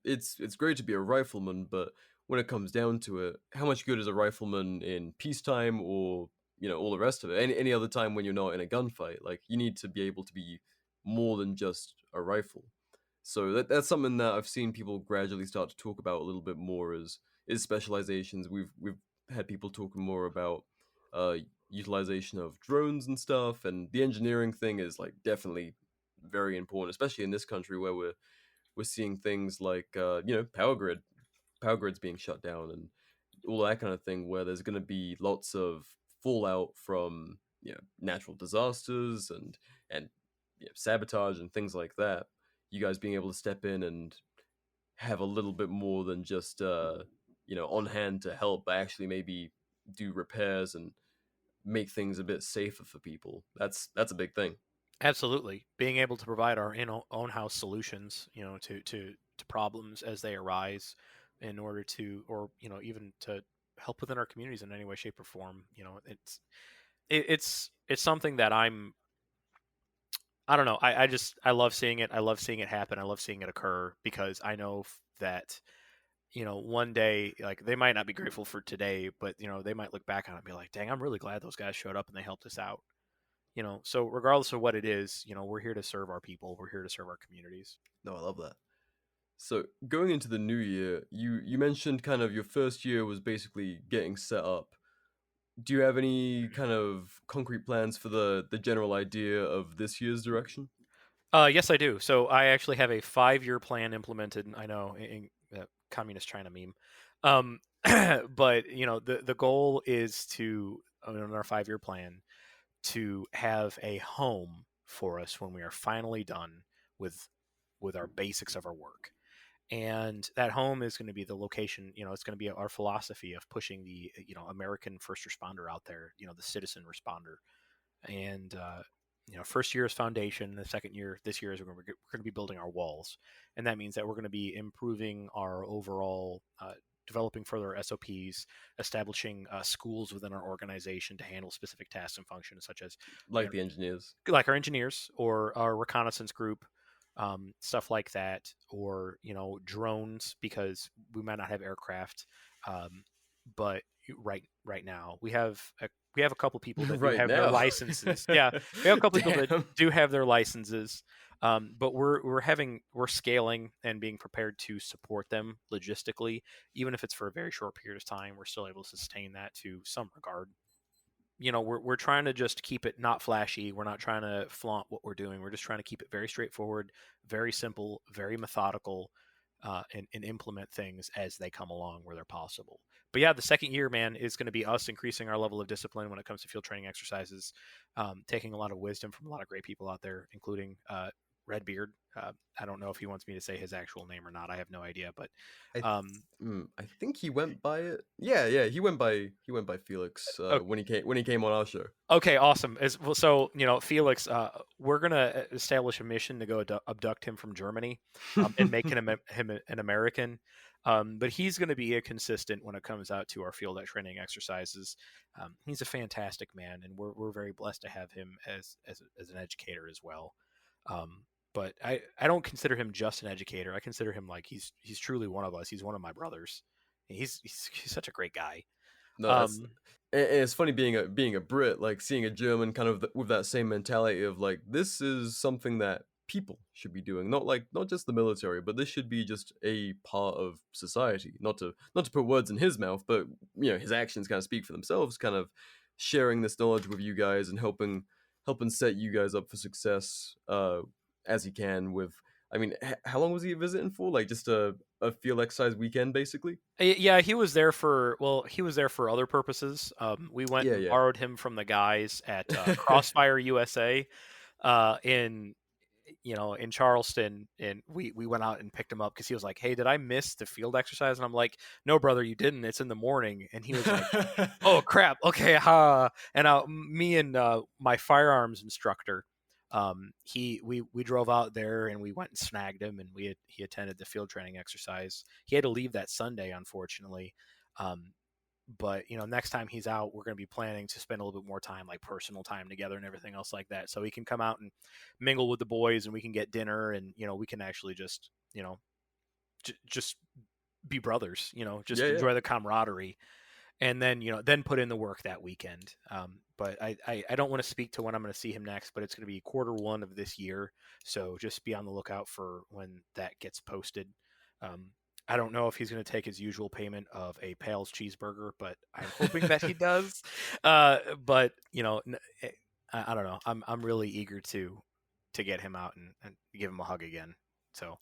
it's great to be a rifleman, but when it comes down to it, how much good is a rifleman in peacetime or all the rest of it? Any other time when you're not in a gunfight, like you need to be able to be more than just a rifle. So that's something that I've seen people gradually start to talk about a little bit more is specializations. We've had people talking more about uh utilization of drones and stuff, and the engineering thing is like definitely very important, especially in this country where we're seeing things like power grids being shut down and all that kind of thing, where there's going to be lots of fallout from natural disasters and sabotage and things like that. You guys being able to step in and have a little bit more than just on hand to help, but actually maybe do repairs and make things a bit safer for people. That's a big thing. Absolutely, being able to provide our own house solutions, to problems as they arise, in order to, or even to help within our communities in any way, shape, or form. It's something that I don't know. I love seeing it. I love seeing it happen. I love seeing it occur, because I know that one day, like, they might not be grateful for today, but they might look back on it and be like, dang, I'm really glad those guys showed up and they helped us out. So regardless of what it is, we're here to serve our people. We're here to serve our communities. No, I love that. So going into the new year, you mentioned kind of your first year was basically getting set up. Do you have any kind of concrete plans for the general idea of this year's direction? Yes, I do. So I actually have a 5-year plan implemented. I know, in communist China meme. But the goal is to, in our 5-year plan, to have a home for us when we are finally done with our basics of our work. And that home is going to be the location. It's going to be our philosophy of pushing the American first responder out there, the citizen responder. And first year is foundation. The second year, this year, is we're going to be building our walls, and that means that we're going to be improving our overall, developing further SOPs, establishing schools within our organization to handle specific tasks and functions, such as Like the engineers. like our engineers or our reconnaissance group, stuff like that, or drones, because we might not have aircraft, but right now we have a couple people that do Right have their now. licenses. Yeah, we have a couple people Damn. that do have their licenses, but we're scaling and being prepared to support them logistically, even if it's for a very short period of time. We're still able to sustain that to some regard. We're trying to just keep it not flashy. We're not trying to flaunt what we're doing. We're just trying to keep it very straightforward, very simple, very methodical, and implement things as they come along where they're possible. But yeah, the second year, man, is going to be us increasing our level of discipline when it comes to field training exercises, taking a lot of wisdom from a lot of great people out there, including Redbeard. I don't know if he wants me to say his actual name or not. I have no idea, but I, I think he went by it. Yeah, he went by Felix Okay. when he came on our show. Okay, awesome. Well, so Felix, we're gonna establish a mission to go abduct him from Germany, and make him an American. But he's going to be a consistent when it comes out to our field training exercises. He's a fantastic man, and we're very blessed to have him as an educator as well. But I don't consider him just an educator. I consider him like he's truly one of us. He's one of my brothers. He's such a great guy. No, and it's funny being a Brit, like seeing a German kind of with that same mentality of like, this is something that people should be doing, not just the military, but this should be just a part of society. Not to put words in his mouth, but his actions kind of speak for themselves. Kind of sharing this knowledge with you guys and helping set you guys up for success as he can. With, I mean, how long was he visiting for? Like just a field exercise weekend, basically. Yeah, he was there for other purposes. We went and Yeah. borrowed him from the guys at Crossfire USA in Charleston, and we went out and picked him up because he was like, "Hey, did I miss the field exercise?" And I'm like, "No, brother, you didn't. It's in the morning." And he was like, "Oh crap, okay." And me and my firearms instructor, we drove out there and we went and snagged him, and he attended the field training exercise. He had to leave that Sunday, unfortunately. But next time he's out, we're going to be planning to spend a little bit more time, like personal time together and everything else like that, so he can come out and mingle with the boys, and we can get dinner, and we can actually just just be brothers, just enjoy the camaraderie, and then then put in the work that weekend. But I don't want to speak to when I'm going to see him next, but it's going to be Q1 of this year, so just be on the lookout for when that gets posted. I don't know if he's going to take his usual payment of a Pale's cheeseburger, but I'm hoping that he does. But I don't know. I'm really eager to get him out and give him a hug again. So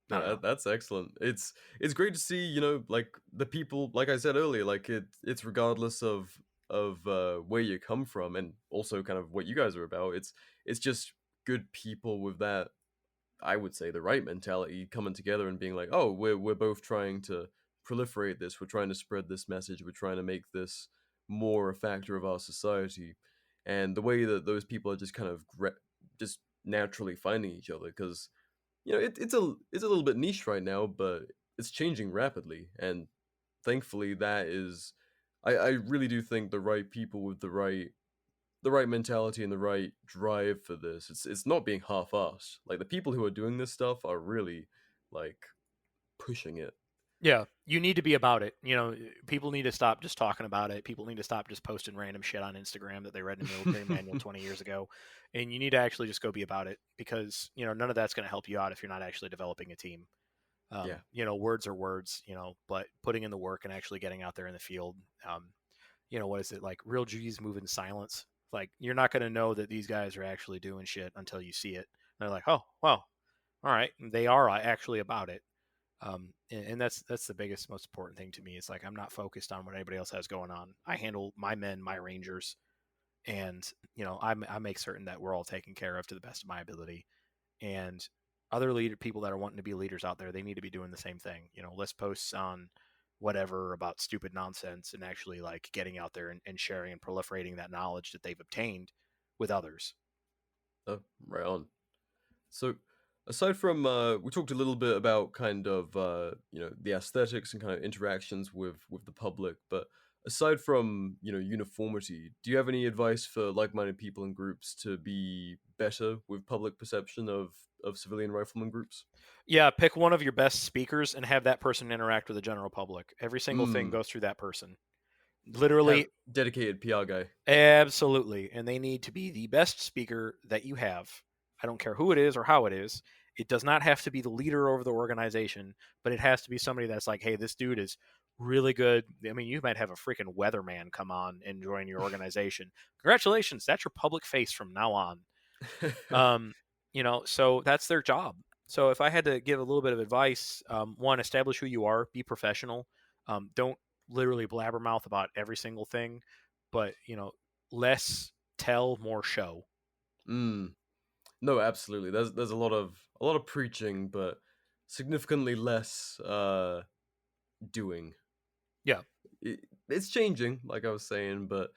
no, that's excellent. It's great to see, like the people, like I said earlier, like it's regardless of where you come from, and also kind of what you guys are about. It's just good people with that, I would say, the right mentality, coming together and being like, oh, we're both trying to proliferate this. We're trying to spread this message. We're trying to make this more a factor of our society. And the way that those people are just kind of just naturally finding each other, because it's a little bit niche right now, but it's changing rapidly. And thankfully, that is, I really do think the right people with the right mentality and the right drive for this. It's not being half-assed. Like the people who are doing this stuff are really like pushing it. Yeah, you need to be about it. People need to stop just talking about it. People need to stop just posting random shit on Instagram that they read in a military manual 20 years ago. And you need to actually just go be about it, because none of that's going to help you out if you're not actually developing a team. Words are words, but putting in the work and actually getting out there in the field. What is it, like real G's move in silence? Like, you're not going to know that these guys are actually doing shit until you see it. And they're like, oh, well, all right. They are actually about it. And that's the biggest, most important thing to me. It's like, I'm not focused on what anybody else has going on. I handle my men, my Rangers, and, I make certain that we're all taken care of to the best of my ability. And other people that are wanting to be leaders out there, they need to be doing the same thing. Less posts on whatever about stupid nonsense, and actually like getting out there and sharing and proliferating that knowledge that they've obtained with others. Oh, right on. So aside from we talked a little bit about kind of the aesthetics and kind of interactions with the public, but aside from uniformity, do you have any advice for like-minded people and groups to be better with public perception of civilian rifleman groups? Yeah, pick one of your best speakers and have that person interact with the general public. Every single thing goes through that person. Literally, dedicated PR guy. Absolutely. And they need to be the best speaker that you have. I don't care who it is or how it is. It does not have to be the leader over the organization, but it has to be somebody that's like, hey, this dude is really good. I mean, you might have a freaking weatherman come on and join your organization. Congratulations. That's your public face from now on. So that's their job. So if I had to give a little bit of advice, one, establish who you are, be professional. Don't literally blabbermouth about every single thing, but less tell, more show. No, absolutely. There's a lot of preaching, but significantly less doing. Yeah, it's changing, like I was saying, but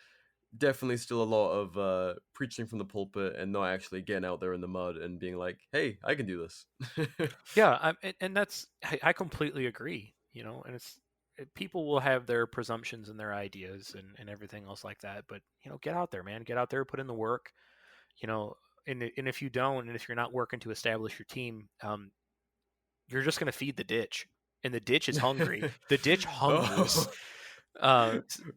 definitely still a lot of preaching from the pulpit and not actually getting out there in the mud and being like, hey, I can do this. Yeah, and that's, I completely agree. And people will have their presumptions and their ideas and everything else like that, but get out there, man. Get out there, put in the work. And if you don't, and if you're not working to establish your team, you're just going to feed the ditch, and the ditch is hungry. The ditch hungers.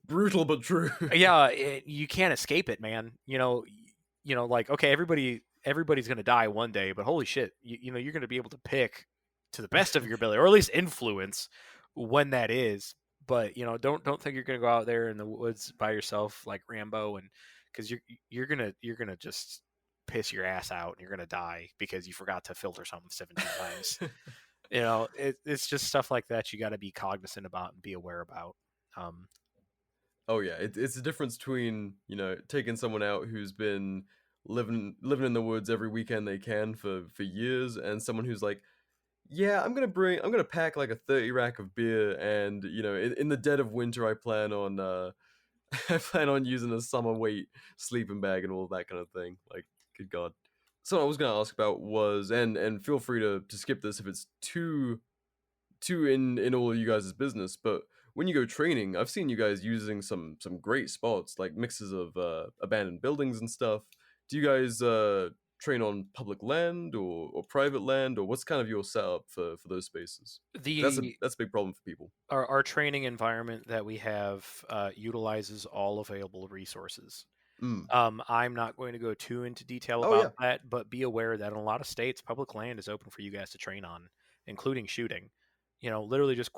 Brutal but true. Yeah, you can't escape it, man. Like, okay, everybody's gonna die one day, but holy shit, you're gonna be able to pick to the best of your ability, or at least influence when that is. But don't think you're gonna go out there in the woods by yourself like Rambo, and because you're gonna just piss your ass out and you're gonna die because you forgot to filter something 17 times. It's just stuff like that you got to be cognizant about and be aware about. Oh yeah, it's the difference between taking someone out who's been living in the woods every weekend they can for years, and someone who's like, yeah, I'm gonna pack like a 30 rack of beer, and in the dead of winter I plan on I plan on using a summer weight sleeping bag and all that kind of thing. Like, good God. So what I was gonna ask about was, and feel free to skip this if it's too in all of you guys' business, but when you go training, I've seen you guys using some great spots, like mixes of abandoned buildings and stuff. Do you guys train on public land or private land, or what's kind of your setup for those spaces? That's a big problem for people. Our training environment that we have utilizes all available resources. I'm not going to go too into detail about that, but be aware that in a lot of states, public land is open for you guys to train on, including shooting. Literally just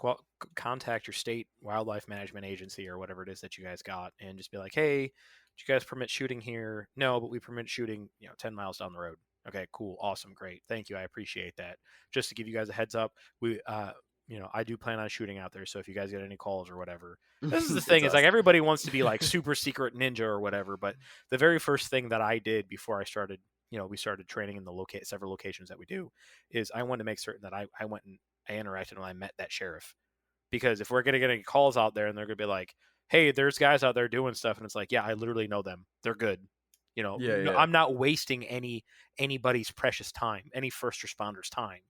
contact your state wildlife management agency or whatever it is that you guys got, and just be like, hey, do you guys permit shooting here? No, but we permit shooting 10 miles down the road. Okay, cool, awesome, great, thank you, I appreciate that. Just to give you guys a heads up, we I do plan on shooting out there, so if you guys get any calls or whatever, this is the thing, is like everybody wants to be like super secret ninja or whatever, but the very first thing that I did before I started, we started training in the several locations that we do, is I wanted to make certain that I went and I interacted when I met that sheriff. Because if we're going to get any calls out there and they're going to be like, hey, there's guys out there doing stuff, and it's like, yeah, I literally know them, they're good. I'm not wasting anybody's precious time, any first responders' time,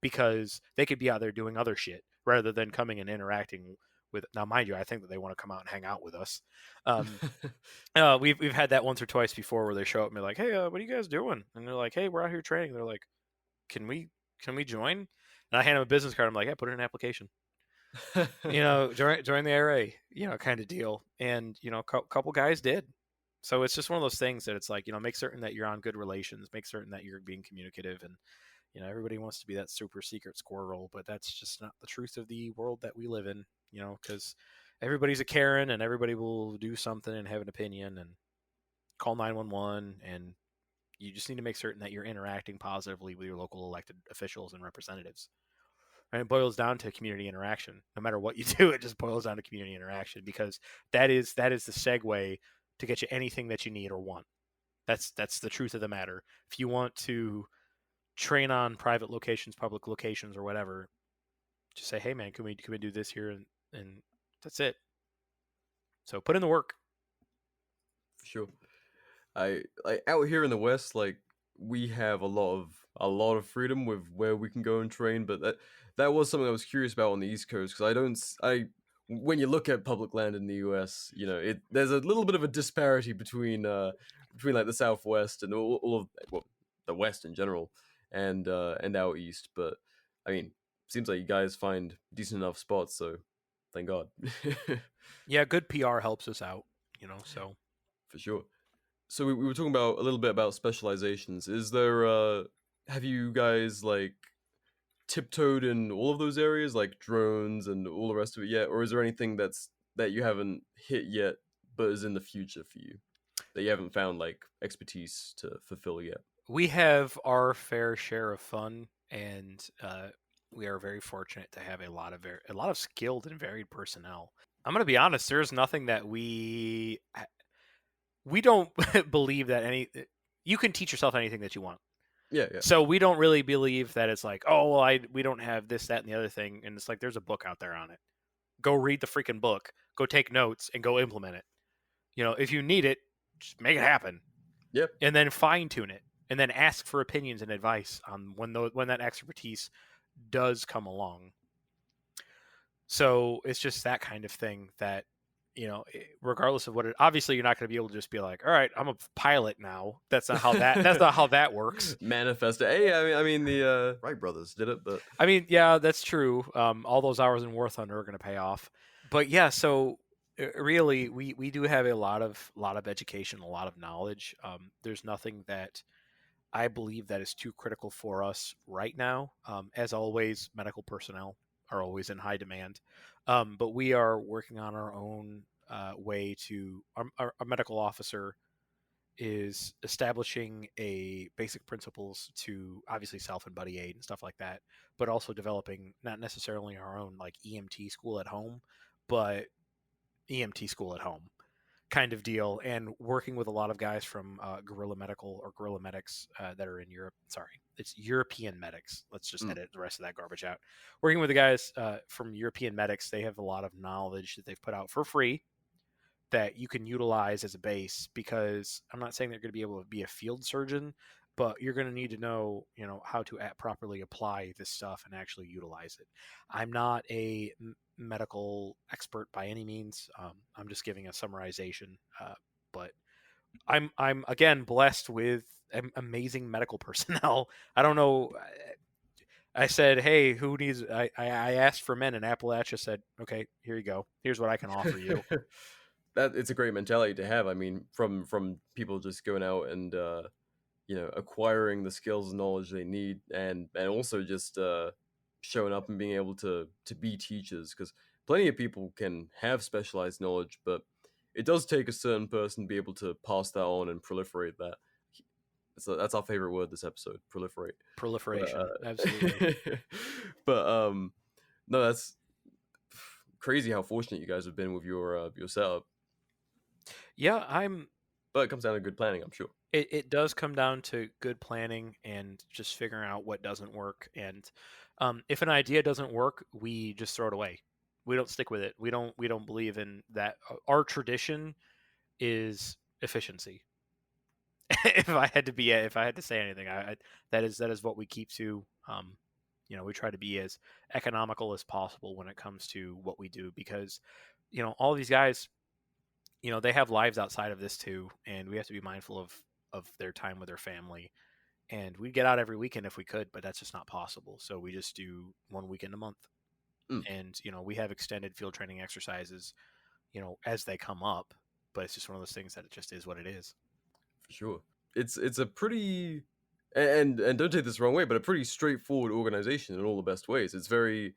because they could be out there doing other shit rather than coming and interacting with. Now, mind you, I think that they want to come out and hang out with us. We've had that once or twice before where they show up and be like, hey, what are you guys doing? And they're like, hey, we're out here training. They're like, can we join? And I hand them a business card. I'm like, yeah, put in an application. Join the ARA, kind of deal. And a couple guys did. So it's just one of those things that it's like, make certain that you're on good relations, make certain that you're being communicative, and everybody wants to be that super secret squirrel, but that's just not the truth of the world that we live in. Because everybody's a Karen, and everybody will do something and have an opinion and call 911, and you just need to make certain that you're interacting positively with your local elected officials and representatives. And it boils down to community interaction. No matter what you do, it just boils down to community interaction, because that is the segue to get you anything that you need or want. That's the truth of the matter. If you want to train on private locations, public locations, or whatever, just say, hey man, can we do this here, and that's it. So put in the work. For sure. I out here in the West, like, we have a lot of freedom with where we can go and train, but that was something I was curious about on the East Coast, because when you look at public land in the US, there's a little bit of a disparity between like the Southwest and all of the West in general, and out East. But I mean, seems like you guys find decent enough spots, so thank God. Yeah, good PR helps us out, so. For sure. So we were talking about a little bit about specializations. Is there have you guys like tiptoed in all of those areas, like drones and all the rest of it yet, or is there anything that you haven't hit yet but is in the future for you that you haven't found like expertise to fulfill yet? We have our fair share of fun, and we are very fortunate to have a lot of skilled and varied personnel. I'm going to be honest, there's nothing that we don't believe that you can teach yourself anything that you want. Yeah. So we don't really believe that it's like, oh, well, we don't have this, that, and the other thing. And it's like, there's a book out there on it. Go read the freaking book. Go take notes and go implement it. If you need it, just make it happen. Yep. And then fine tune it, and then ask for opinions and advice on when that expertise does come along. So it's just that kind of thing that, regardless of what obviously you're not going to be able to just be like, all right, I'm a pilot now. That's not how that works. Manifest it. Hey, I mean the Wright brothers did it, but I mean, yeah, that's true. All those hours in War Thunder are going to pay off. But yeah, so really, we do have a lot of education, a lot of knowledge. There's nothing that I believe that is too critical for us right now. As always, medical personnel are always in high demand, but we are working on our own way to. Our medical officer is establishing a basic principles to obviously self and buddy aid and stuff like that, but also developing not necessarily our own like EMT school at home, but EMT school at home kind of deal, and working with a lot of guys from guerrilla medical or guerrilla medics that are in Europe. Sorry, it's European medics. Let's just edit the rest of that garbage out. Working with the guys from European medics, they have a lot of knowledge that they've put out for free that you can utilize as a base, because I'm not saying they're going to be able to be a field surgeon, but you're going to need to know, how to properly apply this stuff and actually utilize it. I'm not a medical expert by any means. I'm just giving a summarization, but I'm again blessed with amazing medical personnel. I don't know. I said, hey, who needs? I asked for men, and Appalachia said, okay, here you go. Here's what I can offer you. That it's a great mentality to have. I mean, from people just going out and acquiring the skills and knowledge they need, and also just showing up and being able to be teachers, because plenty of people can have specialized knowledge, but it does take a certain person to be able to pass that on and proliferate that. So that's our favorite word this episode: Proliferation. Absolutely. But no, that's crazy how fortunate you guys have been with your setup. Yeah, But it comes down to good planning, I'm sure. It does come down to good planning and just figuring out what doesn't work. And if an idea doesn't work, we just throw it away. We don't stick with it. We don't believe in that. Our tradition is efficiency. if I had to say anything, that is what we keep to. We try to be as economical as possible when it comes to what we do, because all these guys, they have lives outside of this too, and we have to be mindful of their time with their family. And we'd get out every weekend if we could, but that's just not possible. So we just do one weekend a month. And we have extended field training exercises as they come up, but it's just one of those things that it just is what it is. For sure. It's a pretty, and don't take this the wrong way, but a pretty straightforward organization in all the best ways. It's very,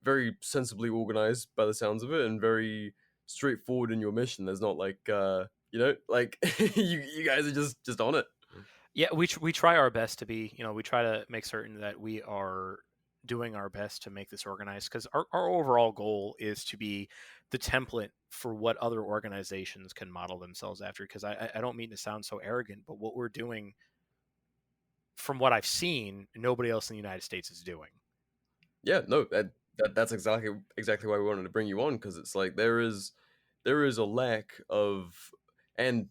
very sensibly organized by the sounds of it, and very straightforward in your mission. There's not like like you guys are just on it. Yeah, we try our best to be, we try to make certain that we are doing our best to make this organized, because our overall goal is to be the template for what other organizations can model themselves after. Because I don't mean to sound so arrogant, but what we're doing, from what I've seen, nobody else in the United States is doing. Yeah, no, that's exactly why we wanted to bring you on, because it's like there is a lack of, and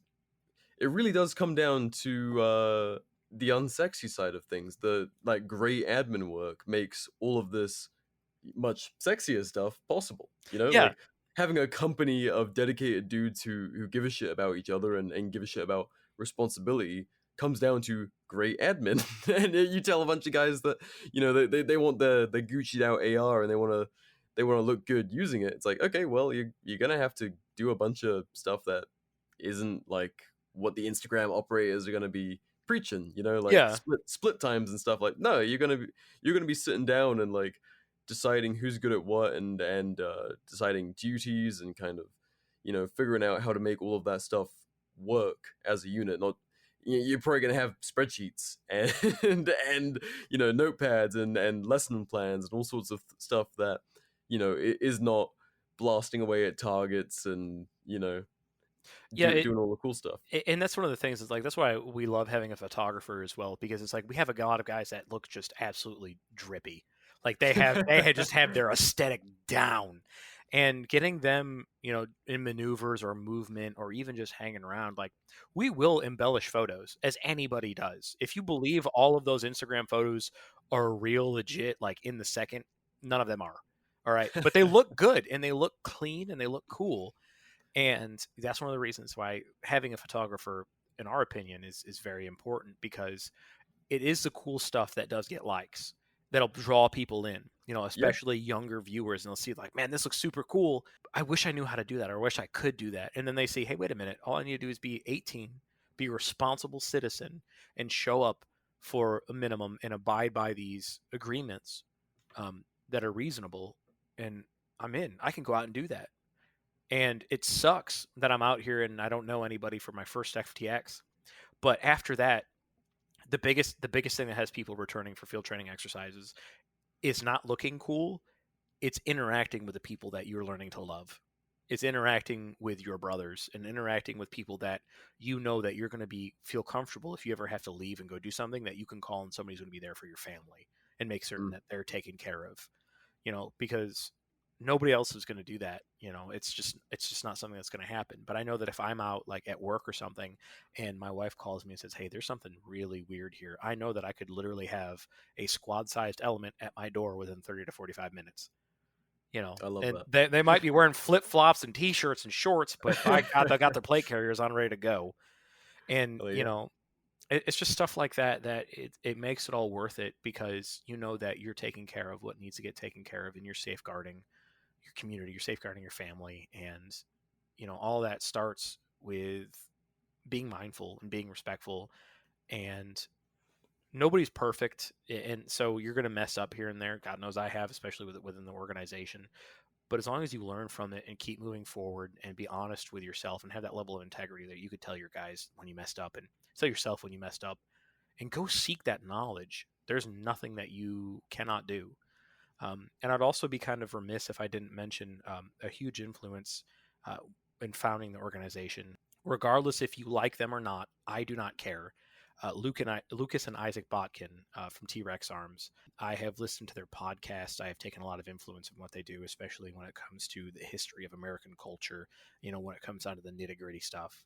it really does come down to the unsexy side of things. The like gray admin work makes all of this much sexier stuff possible. Yeah. Like having a company of dedicated dudes who give a shit about each other and give a shit about responsibility comes down to great admin. And you tell a bunch of guys that they want the Gucci'd out AR, and they want to look good using it. It's like, okay, well, you're gonna have to do a bunch of stuff that isn't like what the Instagram operators are gonna be preaching, like split times and stuff. Like, no, you're gonna be sitting down and like deciding who's good at what, and deciding duties, and kind of figuring out how to make all of that stuff work as a unit. Not, you're probably gonna have spreadsheets and notepads and lesson plans and all sorts of stuff that it is not blasting away at targets and doing all the cool stuff. And that's one of the things. Is like, that's why we love having a photographer as well, because it's like we have a lot of guys that look just absolutely drippy. Like they just have their aesthetic down, and getting them, in maneuvers or movement or even just hanging around, like we will embellish photos as anybody does. If you believe all of those Instagram photos are real, legit, like in the second, none of them are. All right. But they look good, and they look clean, and they look cool. And that's one of the reasons why having a photographer, in our opinion, is very important, because it is the cool stuff that does get likes. that'll draw people in, especially younger viewers, and they'll see like, man, this looks super cool. I wish I knew how to do that, or I wish I could do that. And then they see, hey, wait a minute, all I need to do is be 18, be a responsible citizen, and show up for a minimum and abide by these agreements that are reasonable. And I'm in. I can go out and do that. And it sucks that I'm out here and I don't know anybody for my first FTX. But after that, the biggest thing that has people returning for field training exercises is not looking cool. It's interacting with the people that you're learning to love. It's interacting with your brothers and interacting with people that that you're going to feel comfortable if you ever have to leave and go do something, that you can call and somebody's going to be there for your family and make certain that they're taken care of, because nobody else is going to do that. It's just not something that's going to happen. But I know that if I'm out like at work or something and my wife calls me and says, hey, there's something really weird here, I know that I could literally have a squad sized element at my door within 30 to 45 minutes. I love and that. they might be wearing flip flops and t-shirts and shorts, but they got their plate carriers on ready to go. And, it's just stuff like that it makes it all worth it, because that you're taking care of what needs to get taken care of, and you're safeguarding your community, you're safeguarding your family. And, all that starts with being mindful and being respectful, and nobody's perfect. And so you're going to mess up here and there. God knows I have, especially within the organization. But as long as you learn from it and keep moving forward and be honest with yourself and have that level of integrity that you could tell your guys when you messed up and tell yourself when you messed up, and go seek that knowledge, there's nothing that you cannot do. And I'd also be kind of remiss if I didn't mention a huge influence in founding the organization. Regardless if you like them or not, I do not care. Lucas and Isaac Botkin from T-Rex Arms. I have listened to their podcast. I have taken a lot of influence in what they do, especially when it comes to the history of American culture. When it comes down to the nitty-gritty stuff.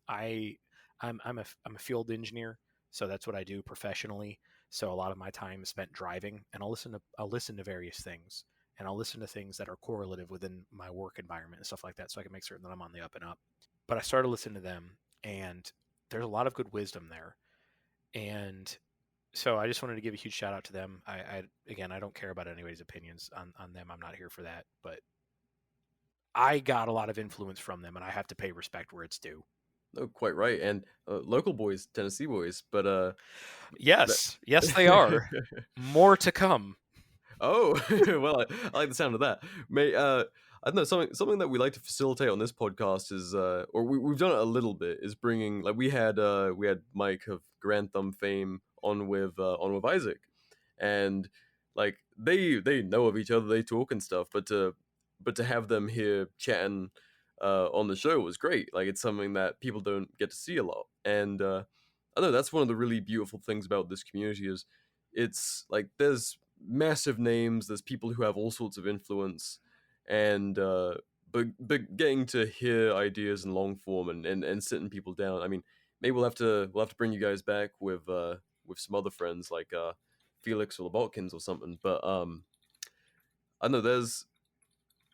I'm a field engineer, so that's what I do professionally. So a lot of my time is spent driving, and I'll listen to various things, and I'll listen to things that are correlative within my work environment and stuff like that, so I can make certain that I'm on the up and up. But I started listening to them, and there's a lot of good wisdom there. And so I just wanted to give a huge shout out to them. I don't care about anybody's opinions on them. I'm not here for that, but I got a lot of influence from them, and I have to pay respect where it's due. No, quite right. And local boys, Tennessee boys, but yes, they are. More to come. Oh, well, I like the sound of that. I don't know, something that we like to facilitate on this podcast is, or we've done it a little bit, is bringing, like, we had Mike of Grand Thumb fame on with Isaac, and like they know of each other, they talk and stuff, but to have them here chatting on the show was great. Like, it's something that people don't get to see a lot, and I know that's one of the really beautiful things about this community is it's like there's massive names, there's people who have all sorts of influence, and but getting to hear ideas in long form and sitting people down. I mean, maybe we'll have to bring you guys back with some other friends like Felix or the Botkins or something. But I know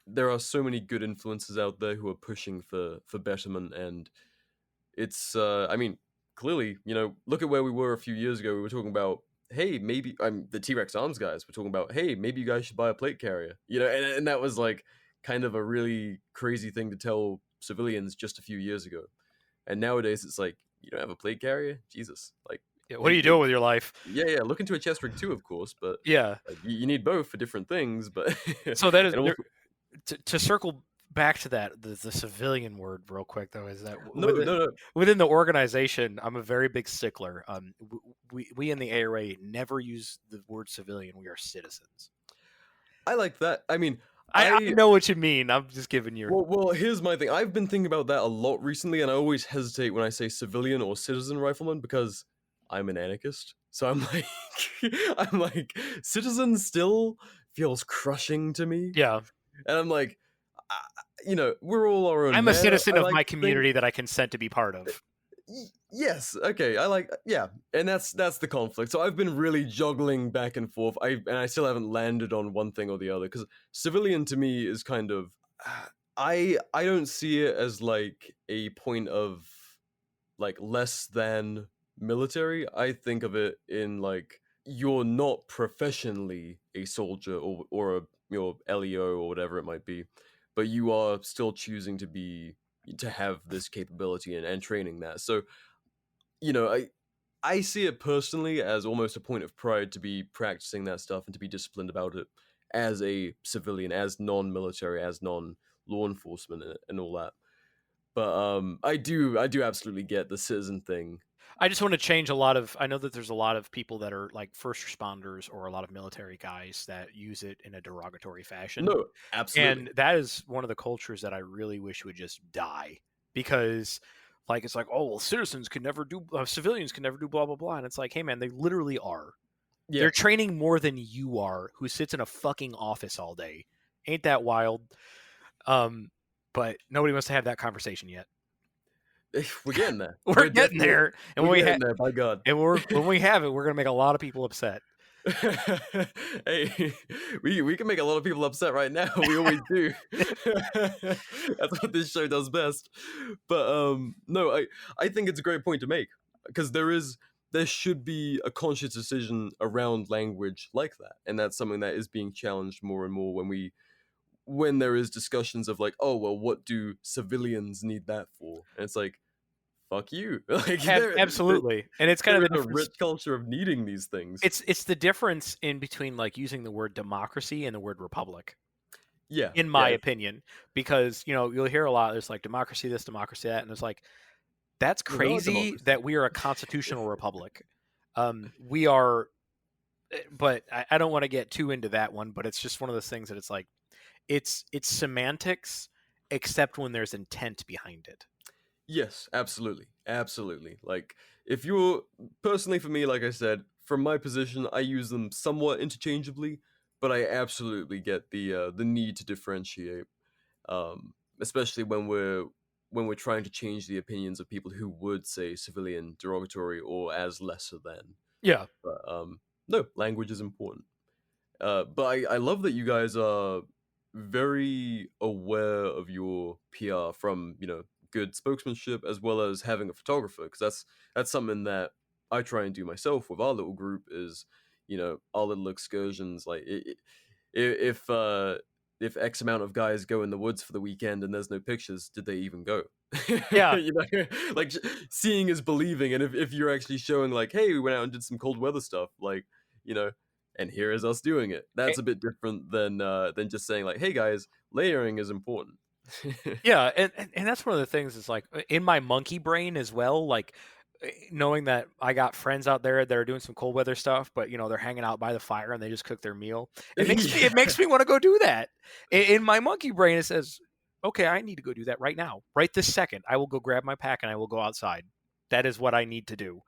there are so many good influences out there who are pushing for betterment, and it's I mean, clearly, look at where we were a few years ago. We were talking about, hey, maybe the T-Rex Arms guys were talking about, hey, maybe you guys should buy a plate carrier, and that was like kind of a really crazy thing to tell civilians just a few years ago. And nowadays it's like, you don't have a plate carrier? Jesus. Like, yeah, what are you doing with your life? Yeah, look into a chest rig too, of course, but yeah, like, you need both for different things. But so that is also, to circle back to that, the civilian word real quick though, is that within the organization, I'm a very big stickler. We in the ARA never use the word civilian. We are citizens. I like that. I mean, I know what you mean. I'm just giving you. Well, here's my thing. I've been thinking about that a lot recently, and I always hesitate when I say civilian or citizen rifleman because I'm an anarchist. So I'm like, citizen still feels crushing to me. Yeah. And I'm like, we're all our own. I'm a citizen of my community that I consent to be part of. Yes. Okay. And that's the conflict. So I've been really juggling back and forth. I still haven't landed on one thing or the other, because civilian to me is kind of, I don't see it as like a point of like less than military. I think of it in like you're not professionally a soldier or a your LEO or whatever it might be, but you are still choosing to have this capability and training that. So, I see it personally as almost a point of pride to be practicing that stuff and to be disciplined about it as a civilian, as non-military, as non-law enforcement and all that. But I do absolutely get the citizen thing. I just want to change a lot of. I know that there's a lot of people that are like first responders or a lot of military guys that use it in a derogatory fashion. No, absolutely. And that is one of the cultures that I really wish would just die, because like it's like, oh well, civilians can never do blah blah blah, and it's like, hey man, they literally are. Yeah. They're training more than you are, who sits in a fucking office all day. Ain't that wild? But nobody wants to have that conversation yet. We're getting there. We're getting there, and we're getting there, by God. And when we have it, we're gonna make a lot of people upset. Hey, we can make a lot of people upset right now. We always do. That's what this show does best. But no, I think it's a great point to make, because there should be a conscious decision around language like that, and that's something that is being challenged more and more when there is discussions of like, oh well, what do civilians need that for? And it's like, fuck you. Like, absolutely. And it's kind of a rich culture of needing these things. It's the difference in between like using the word democracy and the word republic. Yeah. In my opinion, because you'll hear a lot. There's like democracy this, democracy that, and it's like, that's crazy that we are a constitutional republic. We are, but I don't want to get too into that one. But it's just one of those things that it's like, it's semantics, except when there's intent behind it. Yes, absolutely. Like, if you're personally, for me, like I said, from my position, I use them somewhat interchangeably, but I absolutely get the need to differentiate, especially when we're trying to change the opinions of people who would say civilian, derogatory, or as lesser than. Yeah. But no, language is important. But I love that you guys are very aware of your PR from good spokesmanship, as well as having a photographer, because that's something that I try and do myself with our little group, is our little excursions. Like, if X amount of guys go in the woods for the weekend and there's no pictures, did they even go? Yeah. Like, seeing is believing, and if you're actually showing like, hey, we went out and did some cold weather stuff, like, and here is us doing it, that's a bit different than just saying like, hey guys, layering is important. Yeah, and that's one of the things is like in my monkey brain as well, like knowing that I got friends out there that are doing some cold weather stuff, but they're hanging out by the fire and they just cook their meal. It makes me want to go do that. In my monkey brain, it says, okay, I need to go do that right now, right this second. I will go grab my pack and I will go outside. That is what I need to do.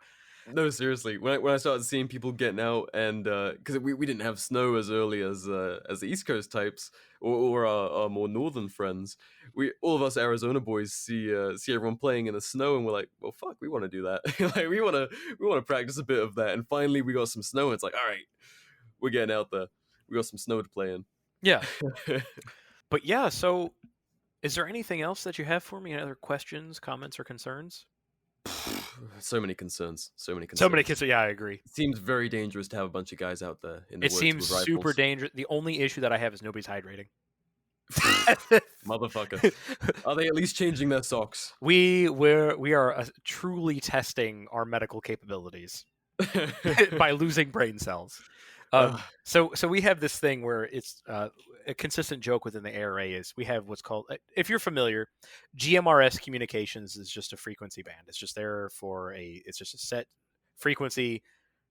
No, seriously. When I started seeing people getting out, and because we didn't have snow as early as the East Coast types or our more northern friends, all of us Arizona boys see everyone playing in the snow, and we're like, well, fuck, we want to do that. Like, we want to practice a bit of that. And finally, we got some snow, and it's like, all right, we're getting out there. We got some snow to play in. Yeah. But yeah, so is there anything else that you have for me? Any other questions, comments, or concerns? So many concerns. Yeah, I agree. It seems very dangerous to have a bunch of guys out there in the woods. It seems super dangerous. The only issue that I have is nobody's hydrating. Motherfucker. Are they at least changing their socks? We are truly testing our medical capabilities by losing brain cells. So we have this thing where it's a consistent joke within the ARA is we have what's called, if you're familiar, GMRS communications is just a frequency band. It's just there it's just a set frequency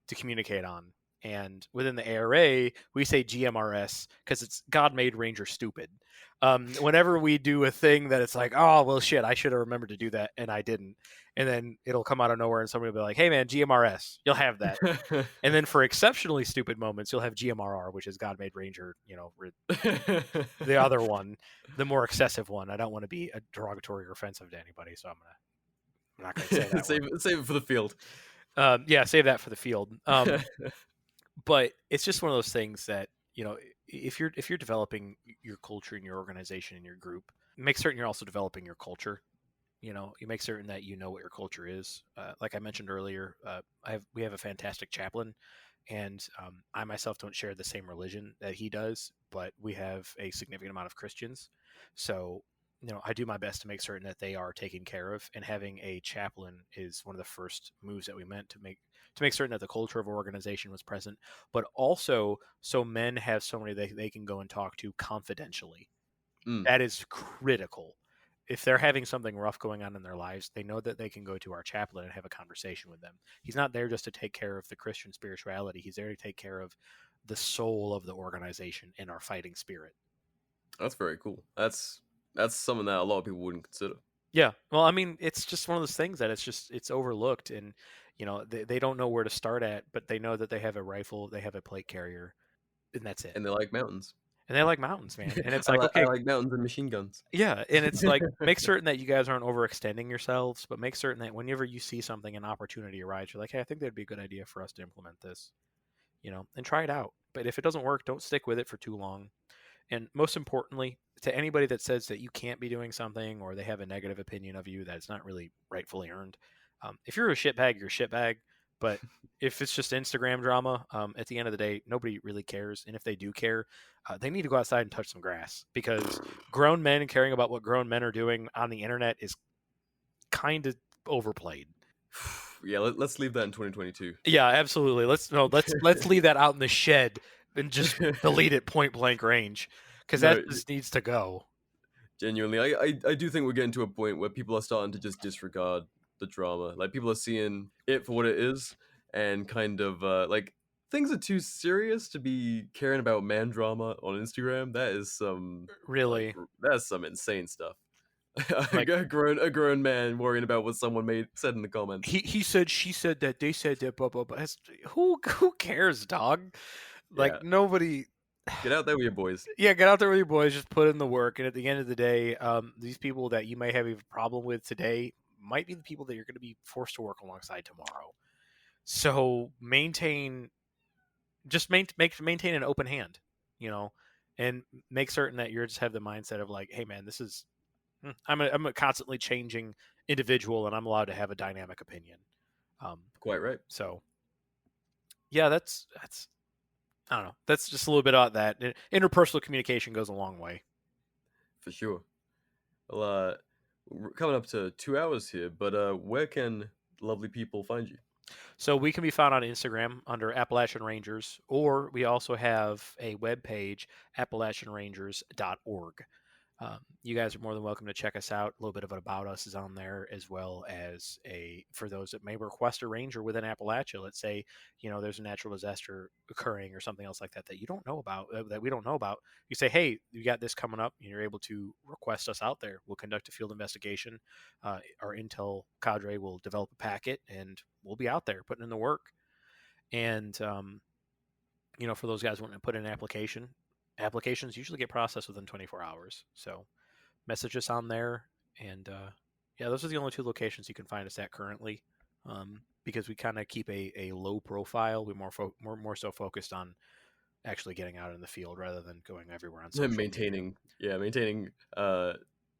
to communicate on. And within the ARA, we say GMRS because it's God made Ranger stupid. Whenever we do a thing that it's like, oh, well, shit, I should have remembered to do that, and I didn't. And then it'll come out of nowhere, and somebody will be like, hey, man, GMRS, you'll have that. And then for exceptionally stupid moments, you'll have GMRR, which is God made Ranger, the other one, the more excessive one. I don't want to be a derogatory or offensive to anybody, so I'm not going to say that. Save it for the field. Yeah, save that for the field. But it's just one of those things that, if you're developing your culture in your organization, in your group, make certain you're also developing your culture. You make certain that you know what your culture is. Like I mentioned earlier, we have a fantastic chaplain, And I myself don't share the same religion that he does, but we have a significant amount of Christians. So, I do my best to make certain that they are taken care of. And having a chaplain is one of the first moves that we meant to make certain that the culture of organization was present, but also so men have somebody they can go and talk to confidentially. That is critical. If they're having something rough going on in their lives, they know that they can go to our chaplain and have a conversation with them. He's not there just to take care of the Christian spirituality. He's there to take care of the soul of the organization and our fighting spirit. That's very cool. That's something that a lot of people wouldn't consider. Yeah. Well, I mean, it's just one of those things that it's overlooked, and they don't know where to start at, but they know that they have a rifle, they have a plate carrier, and that's it. And they like mountains. And they like mountains, man. And it's like, okay, I like mountains and machine guns. yeah. And it's like, make certain that you guys aren't overextending yourselves, but make certain that whenever you see something, an opportunity arrives, you're like, hey, I think that'd be a good idea for us to implement this, and try it out. But if it doesn't work, don't stick with it for too long. And most importantly, to anybody that says that you can't be doing something or they have a negative opinion of you that's not really rightfully earned, if you're a shitbag, you're a shitbag. But if it's just Instagram drama, at the end of the day, nobody really cares. And if they do care, they need to go outside and touch some grass, because grown men caring about what grown men are doing on the internet is kind of overplayed. Yeah, let's leave that in 2022. Yeah, absolutely. Let's leave that out in the shed and just delete it point blank range, because that just needs to go. Genuinely, I do think we're getting to a point where people are starting to just disregard the drama. Like, people are seeing it for what it is, and kind of like, things are too serious to be caring about man drama on Instagram. That is some really that's some insane stuff. Like, a grown man worrying about what someone said in the comments. He said, she said that, they said that, blah blah blah. Who cares, dog? Like, nobody. Get out there with your boys. Yeah, get out there with your boys. Just put in the work. And at the end of the day, these people that you may have a problem with today might be the people that you're going to be forced to work alongside tomorrow. So maintain an open hand, and make certain that you just have the mindset of like, hey man, this is, I'm a constantly changing individual, and I'm allowed to have a dynamic opinion. Quite right. So yeah, that's I don't know. That's just a little bit about that. Interpersonal communication goes a long way. For sure. Well, we're coming up to 2 hours here, but where can lovely people find you? So we can be found on Instagram under Appalachian Rangers, or we also have a webpage, AppalachianRangers.org. You guys are more than welcome to check us out. A little bit of about us is on there, as well as for those that may request a ranger within Appalachia. Let's say, there's a natural disaster occurring or something else like that that you don't know about, that we don't know about. You say, hey, you got this coming up, and you're able to request us out there. We'll conduct a field investigation. Our intel cadre will develop a packet, and we'll be out there putting in the work. And, for those guys wanting to put in an application, applications usually get processed within 24 hours. So message us on there. And those are the only two locations you can find us at currently, because we kind of keep a low profile. We're more so focused on actually getting out in the field rather than going everywhere on social maintaining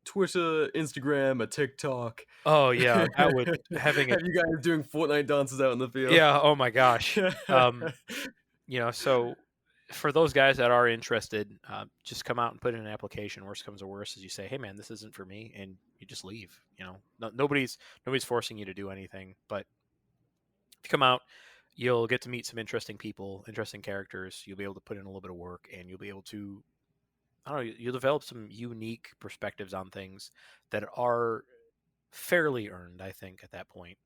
Twitter, Instagram, a TikTok. Oh yeah, I would have you guys doing Fortnite dances out in the field. Yeah, oh my gosh. So for those guys that are interested, just come out and put in an application. Worst comes to worst is you say, hey man, this isn't for me, and you just leave. Nobody's forcing you to do anything. But if you come out, you'll get to meet some interesting people, interesting characters. You'll be able to put in a little bit of work, and you'll be able to, you'll develop some unique perspectives on things that are fairly earned, I think, at that point.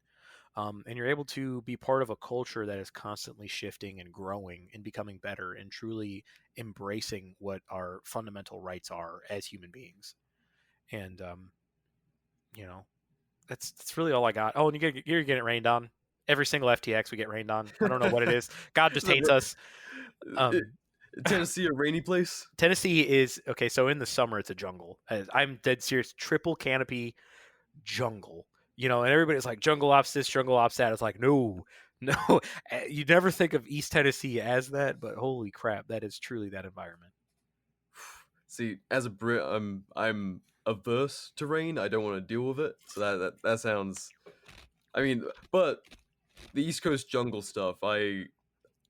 And you're able to be part of a culture that is constantly shifting and growing and becoming better and truly embracing what our fundamental rights are as human beings. And, that's really all I got. Oh, and you're getting rained on. Every single FTX we get rained on. I don't know what it is. God just hates us. Tennessee a rainy place? Tennessee is, okay, so in the summer it's a jungle. I'm dead serious. Triple canopy jungle. And everybody's like, jungle ops this, jungle ops that. It's like, no. You never think of East Tennessee as that, but holy crap, that is truly that environment. See, as a Brit, I'm averse to rain. I don't want to deal with it. So that sounds, but the East Coast jungle stuff, I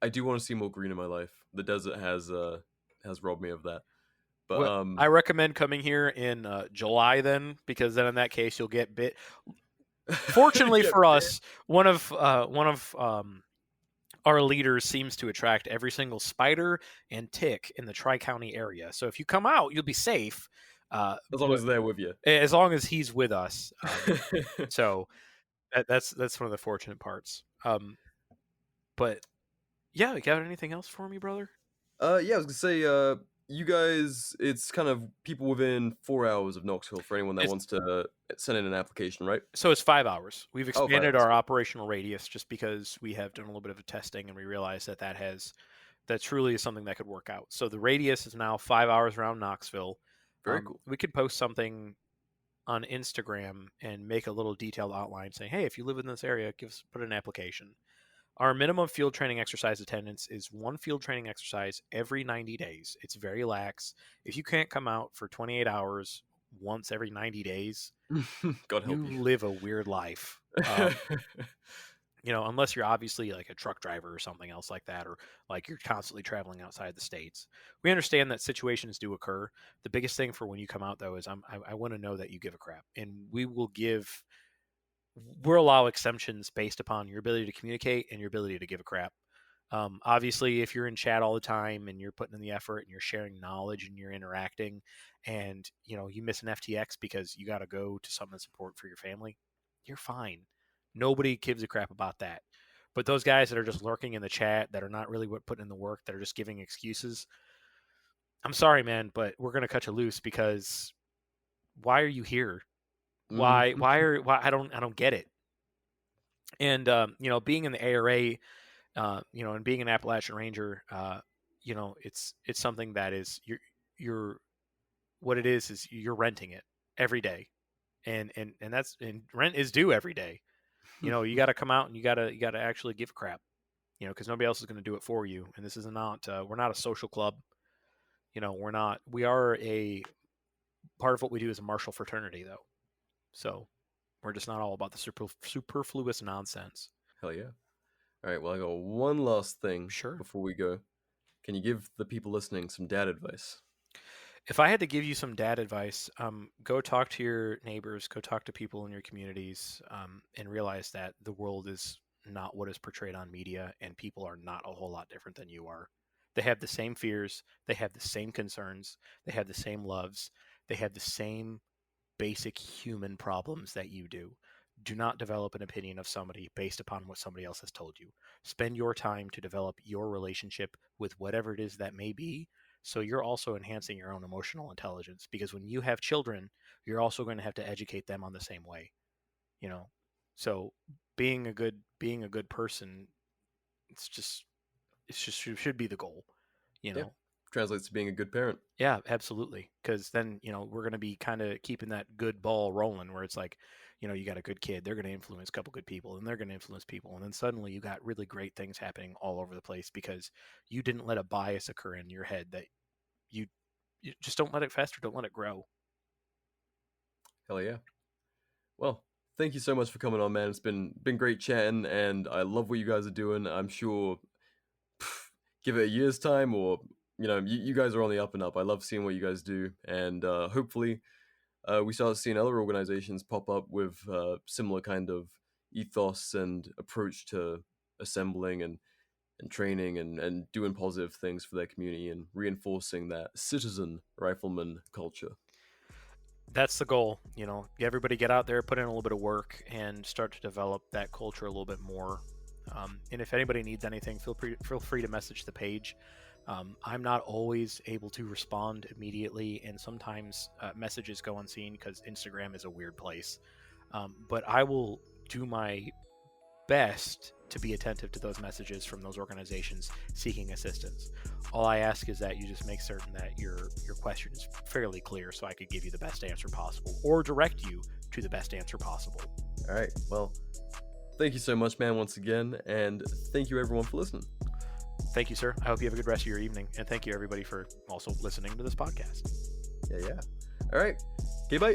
I do want to see more green in my life. The desert has robbed me of that. But Well, I recommend coming here in July then, because then in that case you'll get bit. Fortunately Get for us, one of our leaders seems to attract every single spider and tick in the Tri-County area. So if you come out, you'll be safe. as long as they're with you. As long as he's with us. So that's one of the fortunate parts. But yeah, you got anything else for me, brother? Yeah, I was gonna say, you guys, it's kind of people within 4 hours of Knoxville for anyone that wants to send in an application, right? So it's 5 hours. We've 5 expanded hours. our operational radius just because we have done a little bit of testing and we realized that truly is something that could work out. So the radius is now 5 hours around Knoxville. Very cool. We could post something on Instagram and make a little detailed outline saying, hey, if you live in this area, put an application. Our minimum field training exercise attendance is 1 field training exercise every 90 days. It's very lax. If you can't come out for 28 hours once every 90 days, God help you. live a weird life. Unless you're obviously like a truck driver or something else like that, or like you're constantly traveling outside the states. We understand that situations do occur. The biggest thing for when you come out, though, is I want to know that you give a crap, and we'll allow exemptions based upon your ability to communicate and your ability to give a crap. Obviously, if you're in chat all the time and you're putting in the effort and you're sharing knowledge and you're interacting, and you miss an FTX because you got to go to something that's important for your family, you're fine. Nobody gives a crap about that. But those guys that are just lurking in the chat, that are not really putting in the work, that are just giving excuses, I'm sorry, man, but we're gonna cut you loose, because why are you here? Why I don't get it. And being in the ARA, and being an Appalachian Ranger, it's something that is you're what it is you're renting it every day, and rent is due every day. You got to come out and you got to actually give a crap, because nobody else is going to do it for you. And this is not we're not a social club. We are a part of what we do is a martial fraternity, though. So we're just not all about the superfluous nonsense. Hell yeah. All right, well, I got one last thing before we go. Can you give the people listening some dad advice? If I had to give you some dad advice, go talk to your neighbors, go talk to people in your communities, and realize that the world is not what is portrayed on media, and people are not a whole lot different than you are. They have the same fears, they have the same concerns, they have the same loves, they have the same basic human problems that you do. Do not develop an opinion of somebody based upon what somebody else has told you. Spend your time to develop your relationship with whatever it is that may be, so you're also enhancing your own emotional intelligence, because when you have children, you're also going to have to educate them on the same way. So being a good person, it should be the goal. Yeah. Translates to being a good parent. Yeah, absolutely. Because then, we're going to be kind of keeping that good ball rolling, where it's like, you got a good kid, they're going to influence a couple good people, and they're going to influence people. And then suddenly you got really great things happening all over the place, because you didn't let a bias occur in your head that you just don't let it fester, don't let it grow. Hell yeah. Well, thank you so much for coming on, man. It's been great chatting, and I love what you guys are doing. I'm sure, give it a year's time, or you guys are on the up and up. I love seeing what you guys do, and hopefully we start seeing other organizations pop up with similar kind of ethos and approach to assembling and training and doing positive things for their community and reinforcing that citizen rifleman culture. That's the goal. Everybody get out there, put in a little bit of work, and start to develop that culture a little bit more. And if anybody needs anything, feel free to message the page. I'm not always able to respond immediately, and sometimes messages go unseen because Instagram is a weird place. But I will do my best to be attentive to those messages from those organizations seeking assistance. All I ask is that you just make certain that your question is fairly clear, so I could give you the best answer possible, or direct you to the best answer possible. All right. Well, thank you so much, man, once again, and thank you everyone for listening. Thank you, sir. I hope you have a good rest of your evening, and thank you everybody for also listening to this podcast. Yeah. All right. Okay, bye.